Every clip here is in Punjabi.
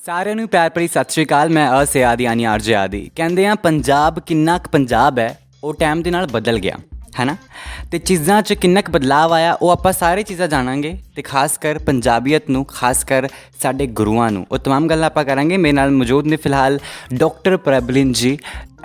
ਸਾਰਿਆਂ ਨੂੰ ਪਿਆਰ ਭਰੀ ਸਤਿ ਸ਼੍ਰੀ ਅਕਾਲ। ਮੈਂ ਅਸਿਆਦ ਯਾਨੀ ਆਰਜੇ ਆਦੀ। ਕਹਿੰਦੇ ਆ ਪੰਜਾਬ ਕਿੰਨਾ ਕੁ ਪੰਜਾਬ ਹੈ ਉਹ ਟਾਈਮ ਦੇ ਨਾਲ ਬਦਲ ਗਿਆ ਹੈ ਨਾ, ਅਤੇ ਚੀਜ਼ਾਂ 'ਚ ਕਿੰਨਾ ਕੁ ਬਦਲਾਅ ਆਇਆ ਉਹ ਆਪਾਂ ਸਾਰੇ ਚੀਜ਼ਾਂ ਜਾਣਾਂਗੇ, ਅਤੇ ਖਾਸ ਕਰ ਪੰਜਾਬੀਅਤ ਨੂੰ, ਖਾਸ ਕਰ ਸਾਡੇ ਗੁਰੂਆਂ ਨੂੰ, ਉਹ ਤਮਾਮ ਗੱਲਾਂ ਆਪਾਂ ਕਰਾਂਗੇ। ਮੇਰੇ ਨਾਲ ਮੌਜੂਦ ਨੇ ਫਿਲਹਾਲ ਡਾਕਟਰ ਪ੍ਰਭਲੀਨ ਜੀ,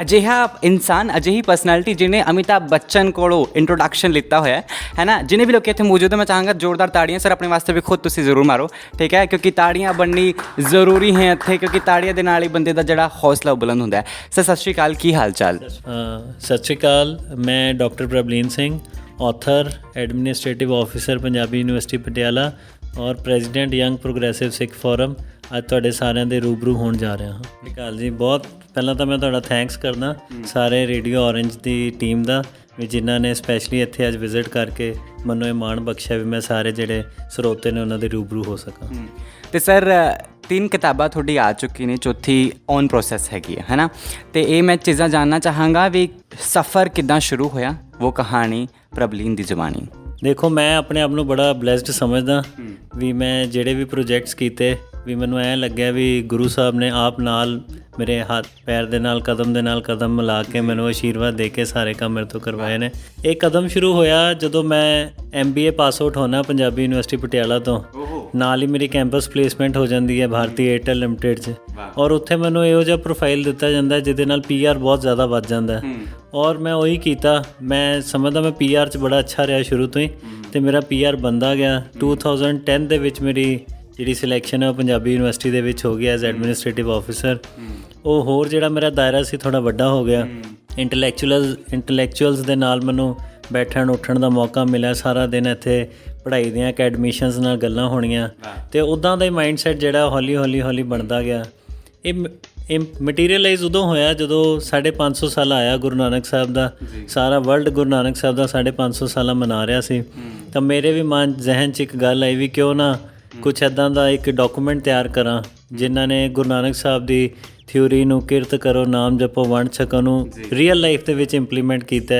ਅਜਿਹਾ ਇਨਸਾਨ, ਅਜਿਹੀ ਪਰਸਨੈਲਿਟੀ ਜਿਹਨੇ ਅਮਿਤਾਭ ਬੱਚਨ ਕੋਲੋਂ ਇੰਟਰੋਡਕਸ਼ਨ ਲਿੱਤਾ ਹੋਇਆ ਹੈ ਨਾ। ਜਿੰਨੇ ਵੀ ਲੋਕ ਇੱਥੇ ਮੌਜੂਦ ਹੈ ਮੈਂ ਚਾਹਾਂਗਾ ਜ਼ੋਰਦਾਰ ਤਾੜੀਆਂ ਸਰ ਆਪਣੇ ਵਾਸਤੇ ਵੀ ਖੁਦ ਤੁਸੀਂ ਜ਼ਰੂਰ ਮਾਰੋ, ਠੀਕ ਹੈ, ਕਿਉਂਕਿ ਤਾੜੀਆਂ ਬਣਨੀ ਜ਼ਰੂਰੀ ਹੈ ਇੱਥੇ, ਕਿਉਂਕਿ ਤਾੜੀਆਂ ਦੇ ਨਾਲ ਹੀ ਬੰਦੇ ਦਾ ਜਿਹੜਾ ਹੌਸਲਾ ਬੁਲੰਦ ਹੁੰਦਾ ਹੈ। ਸਰ ਸਤਿ ਸ਼੍ਰੀ ਅਕਾਲ, ਕੀ ਹਾਲ ਚਾਲ? ਸਤਿ ਸ਼੍ਰੀ ਅਕਾਲ, ਮੈਂ doctor Prabhleen Singh, author, administrative officer Punjabi university Patiala ਔਰ president young progressive Sikh forum. ਅੱਜ ਤੁਹਾਡੇ ਸਾਰਿਆਂ ਦੇ ਰੂਬਰੂ ਹੋਣ ਜਾ ਰਿਹਾ ਹਾਂ। ਸਤਿ ਸ਼੍ਰੀ ਅਕਾਲ ਜੀ। ਬਹੁਤ ਪਹਿਲਾਂ ਤਾਂ ਮੈਂ ਤੁਹਾਡਾ ਥੈਂਕਸ ਕਰਦਾ ਸਾਰੇ ਰੇਡੀਓ ਔਰੇਂਜ ਦੀ ਟੀਮ ਦਾ, ਵੀ ਜਿਨ੍ਹਾਂ ਨੇ ਸਪੈਸ਼ਲੀ ਇੱਥੇ ਅੱਜ ਵਿਜ਼ਿਟ ਕਰਕੇ ਮੈਨੂੰ ਇਹ ਮਾਣ ਬਖਸ਼ਿਆ ਵੀ ਮੈਂ ਸਾਰੇ ਜਿਹੜੇ ਸਰੋਤੇ ਨੇ ਉਹਨਾਂ ਦੇ ਰੂਬਰੂ ਹੋ ਸਕਾਂ। ਅਤੇ ਸਰ 3 ਕਿਤਾਬਾਂ ਤੁਹਾਡੀ ਆ ਚੁੱਕੀ ਨੇ, ਚੌਥੀ ਔਨ ਪ੍ਰੋਸੈਸ ਹੈਗੀ ਹੈ ਨਾ, ਅਤੇ ਇਹ ਮੈਂ ਚੀਜ਼ਾਂ ਜਾਣਨਾ ਚਾਹਾਂਗਾ ਵੀ ਸਫ਼ਰ ਕਿੱਦਾਂ ਸ਼ੁਰੂ ਹੋਇਆ, ਉਹ ਕਹਾਣੀ ਪ੍ਰਭਲੀਨ ਦੀ ਜ਼ੁਬਾਨੀ। ਦੇਖੋ, ਮੈਂ ਆਪਣੇ ਆਪ ਨੂੰ ਬੜਾ ਬਲੈਸਡ ਸਮਝਦਾ ਵੀ ਮੈਂ ਜਿਹੜੇ ਵੀ ਪ੍ਰੋਜੈਕਟਸ ਕੀਤੇ ਵੀ ਮੈਨੂੰ ਐਂ ਲੱਗਿਆ ਵੀ ਗੁਰੂ ਸਾਹਿਬ ਨੇ ਆਪ ਨਾਲ ਮੇਰੇ ਹੱਥ ਪੈਰ ਦੇ ਨਾਲ ਕਦਮ ਮਿਲਾ ਕੇ ਮੈਨੂੰ ਆਸ਼ੀਰਵਾਦ ਦੇ ਕੇ ਸਾਰੇ ਕੰਮ ਮੇਰੇ ਤੋਂ ਕਰਵਾਏ ਨੇ। ਇਹ ਕਦਮ ਸ਼ੁਰੂ ਹੋਇਆ ਜਦੋਂ ਮੈਂ MBA ਪਾਸ ਆਊਟ ਹੋਣਾ ਪੰਜਾਬੀ ਯੂਨੀਵਰਸਿਟੀ ਪਟਿਆਲਾ ਤੋਂ, ਨਾਲ ਹੀ ਮੇਰੀ ਕੈਂਪਸ ਪਲੇਸਮੈਂਟ ਹੋ ਜਾਂਦੀ ਹੈ ਭਾਰਤੀ ਏਅਰਟੈਲ ਲਿਮਟਿਡ 'ਚ, ਔਰ ਉੱਥੇ ਮੈਨੂੰ ਇਹੋ ਜਿਹਾ ਪ੍ਰੋਫਾਈਲ ਦਿੱਤਾ ਜਾਂਦਾ ਜਿਹਦੇ ਨਾਲ PR ਬਹੁਤ ਜ਼ਿਆਦਾ ਵੱਧ ਜਾਂਦਾ, ਔਰ ਮੈਂ ਉਹੀ ਕੀਤਾ। ਮੈਂ ਸਮਝਦਾ ਮੈਂ PR 'ਚ ਬੜਾ ਅੱਛਾ ਰਿਹਾ ਸ਼ੁਰੂ ਤੋਂ ਹੀ, ਅਤੇ ਮੇਰਾ PR ਬਣਦਾ ਗਿਆ। 2010 ਦੇ ਵਿੱਚ ਮੇਰੀ ਜਿਹੜੀ ਸਿਲੈਕਸ਼ਨ ਹੈ ਉਹ ਪੰਜਾਬੀ ਯੂਨੀਵਰਸਿਟੀ ਦੇ ਵਿੱਚ ਹੋ ਗਈ ਐਜ਼ ਐਡਮਿਨਿਸਟ੍ਰੇਟਿਵ ਆਫਿਸਰ। ਉਹ ਹੋਰ ਜਿਹੜਾ ਮੇਰਾ ਦਾਇਰਾ ਸੀ ਥੋੜ੍ਹਾ ਵੱਡਾ ਹੋ ਗਿਆ। ਇੰਟਲੈਕਚੁਅਲਸ ਦੇ ਨਾਲ ਮੈਨੂੰ ਬੈਠਣ ਉੱਠਣ ਦਾ ਮੌਕਾ ਮਿਲਿਆ। ਸਾਰਾ ਦਿਨ ਇੱਥੇ ਪੜ੍ਹਾਈ ਦੀਆਂ ਅਕੈਡਮੀਸ਼ੀਅਨਸ ਨਾਲ ਗੱਲਾਂ ਹੋਣੀਆਂ, ਅਤੇ ਉੱਦਾਂ ਦਾ ਹੀ ਮਾਈਂਡਸੈਟ ਜਿਹੜਾ ਹੌਲੀ ਬਣਦਾ ਗਿਆ। ਇਹ ਮਟੀਰੀਅਲਾਈਜ਼ ਉਦੋਂ ਹੋਇਆ ਜਦੋਂ 550 ਸਾਲ ਆਇਆ ਗੁਰੂ ਨਾਨਕ ਸਾਹਿਬ ਦਾ। ਸਾਰਾ ਵਰਲਡ ਗੁਰੂ ਨਾਨਕ ਸਾਹਿਬ ਦਾ 550 ਸਾਲਾ ਮਨਾ ਰਿਹਾ ਸੀ, ਤਾਂ ਮੇਰੇ ਵੀ ਮਨ ਜ਼ਿਹਨ 'ਚ ਇੱਕ ਗੱਲ ਆਈ ਵੀ ਕਿਉਂ ਨਾ ਕੁਛ ਇੱਦਾਂ ਦਾ ਇੱਕ ਡਾਕੂਮੈਂਟ ਤਿਆਰ ਕਰਾਂ ਜਿਨ੍ਹਾਂ ਨੇ ਗੁਰੂ ਨਾਨਕ ਸਾਹਿਬ ਦੀ ਥਿਊਰੀ ਨੂੰ, ਕਿਰਤ ਕਰੋ ਨਾਮ ਜਪੋ ਵੰਡ ਛਕੋ ਨੂੰ ਰੀਅਲ ਲਾਈਫ ਦੇ ਵਿੱਚ ਇੰਪਲੀਮੈਂਟ ਕੀਤਾ।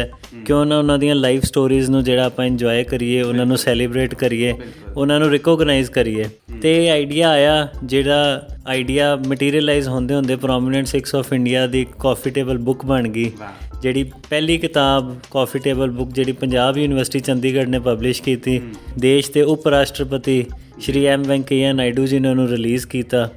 ਕਿਉਂ ਨਾ ਉਹਨਾਂ ਦੀਆਂ ਲਾਈਫ ਸਟੋਰੀਜ਼ ਨੂੰ ਜਿਹੜਾ ਆਪਾਂ ਇੰਜੋਏ ਕਰੀਏ, ਉਹਨਾਂ ਨੂੰ ਸੈਲੀਬ੍ਰੇਟ ਕਰੀਏ, ਉਹਨਾਂ ਨੂੰ ਰਿਕੋਗਨਾਈਜ਼ ਕਰੀਏ। ਅਤੇ ਇਹ ਆਈਡੀਆ ਆਇਆ, ਜਿਹੜਾ ਆਈਡੀਆ ਮਟੀਰੀਅਲਾਈਜ਼ ਹੁੰਦੇ prominent Sikhs of India the coffee table book ਬਣ ਗਈ, ਜਿਹੜੀ ਪਹਿਲੀ ਕਿਤਾਬ ਕਾਫੀ ਟੇਬਲ ਬੁੱਕ ਜਿਹੜੀ ਪੰਜਾਬ ਯੂਨੀਵਰਸਿਟੀ ਚੰਡੀਗੜ੍ਹ ਨੇ ਪਬਲਿਸ਼ ਕੀਤੀ। ਦੇਸ਼ ਦੇ ਉਪ ਰਾਸ਼ਟਰਪਤੀ ਸ਼੍ਰੀ M ਵੈਂਕਈਆ ਨਾਇਡੂ ਜੀ ਨੇ ਉਹਨੂੰ ਰਿਲੀਜ਼ ਕੀਤਾ।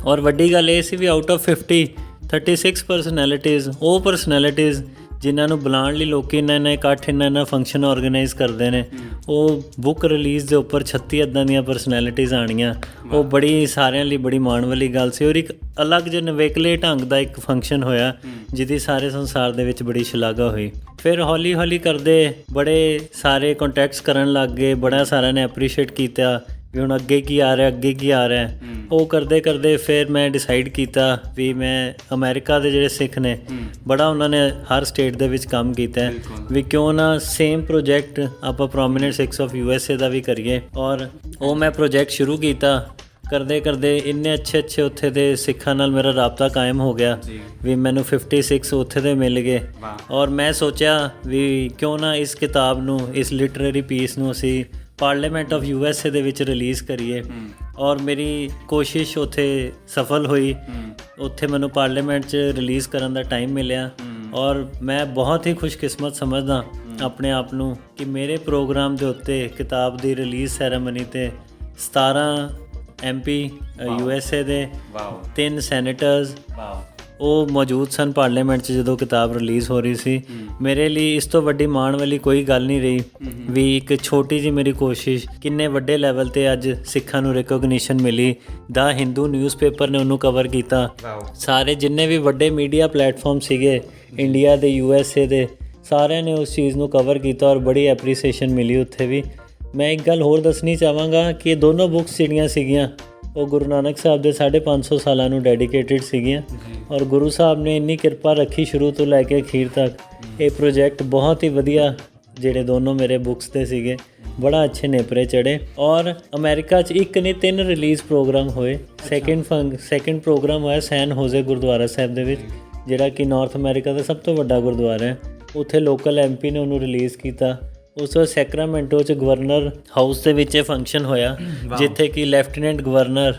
ਔਰ ਵੱਡੀ ਗੱਲ ਇਹ ਸੀ ਵੀ ਆਊਟ ਆਫ 36 ਪਰਸਨੈਲਿਟੀਜ਼, ਉਹ ਪਰਸਨੈਲਿਟੀਜ਼ ਜਿਨ੍ਹਾਂ ਨੂੰ ਬੁਲਾਉਣ ਲਈ ਲੋਕ ਇੰਨਾ ਇਕੱਠ, ਇੰਨਾ ਫੰਕਸ਼ਨ ਔਰਗੇਨਾਈਜ਼ ਕਰਦੇ ਨੇ, ਉਹ ਬੁੱਕ ਰਿਲੀਜ਼ ਦੇ ਉੱਪਰ 36 ਇੱਦਾਂ ਦੀਆਂ ਪਰਸਨੈਲਿਟੀਜ਼ ਆਉਣੀਆਂ। ਉਹ ਬੜੀ ਸਾਰਿਆਂ ਲਈ ਬੜੀ ਮਾਣ ਵਾਲੀ ਗੱਲ ਸੀ, ਔਰ ਇੱਕ ਅਲੱਗ ਜਿਹੇ ਨਵੇਕਲੇ ਢੰਗ ਦਾ ਇੱਕ ਫੰਕਸ਼ਨ ਹੋਇਆ ਜਿਹਦੀ ਸਾਰੇ ਸੰਸਾਰ ਦੇ ਵਿੱਚ ਬੜੀ ਸ਼ਲਾਘਾ ਹੋਈ। ਫਿਰ ਹੌਲੀ ਕਰਦੇ ਬੜੇ ਸਾਰੇ ਕੰਟੈਕਟਸ ਕਰਨ ਲੱਗ ਗਏ, ਬੜਾ ਸਾਰਿਆਂ ਨੇ ਐਪਰੀਸ਼ੀਏਟ ਕੀਤਾ ਵੀ ਹੁਣ ਅੱਗੇ ਕੀ ਆ ਰਿਹਾ। ਉਹ ਕਰਦੇ ਫਿਰ ਮੈਂ ਡਿਸਾਈਡ ਕੀਤਾ ਵੀ ਮੈਂ ਅਮਰੀਕਾ ਦੇ ਜਿਹੜੇ ਸਿੱਖ ਨੇ, ਬੜਾ ਉਹਨਾਂ ਨੇ ਹਰ ਸਟੇਟ ਦੇ ਵਿੱਚ ਕੰਮ ਕੀਤਾ, ਵੀ ਕਿਉਂ ਨਾ ਸੇਮ ਪ੍ਰੋਜੈਕਟ ਆਪਾਂ ਪ੍ਰੋਮੀਨੈਂਟ ਸਿੱਖਸ ਆਫ USA ਦਾ ਵੀ ਕਰੀਏ। ਔਰ ਉਹ ਮੈਂ ਪ੍ਰੋਜੈਕਟ ਸ਼ੁਰੂ ਕੀਤਾ। ਕਰਦੇ ਇੰਨੇ ਅੱਛੇ ਉੱਥੇ ਦੇ ਸਿੱਖਾਂ ਨਾਲ ਮੇਰਾ ਰਾਬਤਾ ਕਾਇਮ ਹੋ ਗਿਆ ਵੀ ਮੈਨੂੰ 56 ਉੱਥੇ ਦੇ ਮਿਲ ਗਏ। ਔਰ ਮੈਂ ਸੋਚਿਆ ਵੀ ਕਿਉਂ ਨਾ ਇਸ ਕਿਤਾਬ ਨੂੰ, ਇਸ ਲਿਟਰੇਰੀ ਪੀਸ ਨੂੰ ਅਸੀਂ ਪਾਰਲੀਮੈਂਟ ਆਫ USA ਦੇ ਵਿੱਚ ਰਿਲੀਜ਼ ਕਰੀਏ। ਔਰ ਮੇਰੀ ਕੋਸ਼ਿਸ਼ ਉੱਥੇ ਸਫਲ ਹੋਈ। ਉੱਥੇ ਮੈਨੂੰ ਪਾਰਲੀਮੈਂਟ 'ਚ ਰਿਲੀਜ਼ ਕਰਨ ਦਾ ਟਾਈਮ ਮਿਲਿਆ, ਔਰ ਮੈਂ ਬਹੁਤ ਹੀ ਖੁਸ਼ਕਿਸਮਤ ਸਮਝਦਾ ਆਪਣੇ ਆਪ ਨੂੰ ਕਿ ਮੇਰੇ ਪ੍ਰੋਗਰਾਮ ਦੇ ਉੱਤੇ ਕਿਤਾਬ ਦੀ ਰਿਲੀਜ਼ ਸੈਰੇਮਨੀ 'ਤੇ 17 MP USA ਦੇ, 3 ਸੈਨੇਟਰਸ ਉਹ ਮੌਜੂਦ ਸਨ ਪਾਰਲੀਮੈਂਟ 'ਚ ਜਦੋਂ ਕਿਤਾਬ ਰਿਲੀਜ਼ ਹੋ ਰਹੀ ਸੀ। ਮੇਰੇ ਲਈ ਇਸ ਤੋਂ ਵੱਡੀ ਮਾਣ ਵਾਲੀ ਕੋਈ ਗੱਲ ਨਹੀਂ ਰਹੀ ਵੀ ਇੱਕ ਛੋਟੀ ਜਿਹੀ ਮੇਰੀ ਕੋਸ਼ਿਸ਼ ਕਿੰਨੇ ਵੱਡੇ ਲੈਵਲ 'ਤੇ ਅੱਜ ਸਿੱਖਾਂ ਨੂੰ ਰਿਕੋਗਨੀਸ਼ਨ ਮਿਲੀ। ਦਾ ਹਿੰਦੂ ਨਿਊਜ਼ਪੇਪਰ ਨੇ ਉਹਨੂੰ ਕਵਰ ਕੀਤਾ। ਸਾਰੇ ਜਿੰਨੇ ਵੀ ਵੱਡੇ ਮੀਡੀਆ ਪਲੇਟਫਾਰਮ ਸੀਗੇ ਇੰਡੀਆ ਦੇ, USA ਦੇ, ਸਾਰਿਆਂ ਨੇ ਉਸ ਚੀਜ਼ ਨੂੰ ਕਵਰ ਕੀਤਾ, ਔਰ ਬੜੀ ਐਪਰੀਸੀਏਸ਼ਨ ਮਿਲੀ ਉੱਥੇ ਵੀ। ਮੈਂ ਇੱਕ ਗੱਲ ਹੋਰ ਦੱਸਣੀ ਚਾਹਾਂਗਾ ਕਿ ਇਹ ਦੋਨੋਂ ਬੁੱਕਸ ਜਿਹੜੀਆਂ ਸੀਗੀਆਂ ਉਹ ਗੁਰੂ ਨਾਨਕ ਸਾਹਿਬ ਦੇ 550 ਸਾਲਾਂ ਨੂੰ ਡੈਡੀਕੇਟਿਡ ਸੀਗੀਆਂ, ਔਰ ਗੁਰੂ ਸਾਹਿਬ ਨੇ ਇੰਨੀ ਕਿਰਪਾ ਰੱਖੀ ਸ਼ੁਰੂ ਤੋਂ ਲੈ ਕੇ ਅਖੀਰ ਤੱਕ। ਇਹ ਪ੍ਰੋਜੈਕਟ ਬਹੁਤ ਹੀ ਵਧੀਆ, ਜਿਹੜੇ ਦੋਨੋਂ ਮੇਰੇ ਬੁੱਕਸ ਦੇ ਸੀਗੇ, ਬੜਾ ਅੱਛੇ ਨੇਪਰੇ ਚੜ੍ਹੇ। ਔਰ ਅਮਰੀਕਾ 'ਚ ਇੱਕ ਨਹੀਂ 3 ਰਿਲੀਜ਼ ਪ੍ਰੋਗਰਾਮ ਹੋਏ। ਸੈਕਿੰਡ ਪ੍ਰੋਗਰਾਮ ਹੋਇਆ ਸੈਨ ਹੋਜ਼ੇ ਗੁਰਦੁਆਰਾ ਸਾਹਿਬ ਦੇ ਵਿੱਚ, ਜਿਹੜਾ ਕਿ ਨਾਰਥ ਅਮਰੀਕਾ ਦਾ ਸਭ ਤੋਂ ਵੱਡਾ ਗੁਰਦੁਆਰਾ ਹੈ। ਉੱਥੇ ਲੋਕਲ MP ਨੇ ਉਹਨੂੰ ਰਿਲੀਜ਼ ਕੀਤਾ। ਉਸ ਤੋਂ ਸੈਕਰਾਮੈਂਟੋ 'ਚ ਗਵਰਨਰ ਹਾਊਸ ਦੇ ਵਿੱਚ ਇਹ ਫੰਕਸ਼ਨ ਹੋਇਆ, ਜਿੱਥੇ ਕਿ ਲੈਫਟੀਨੈਂਟ ਗਵਰਨਰ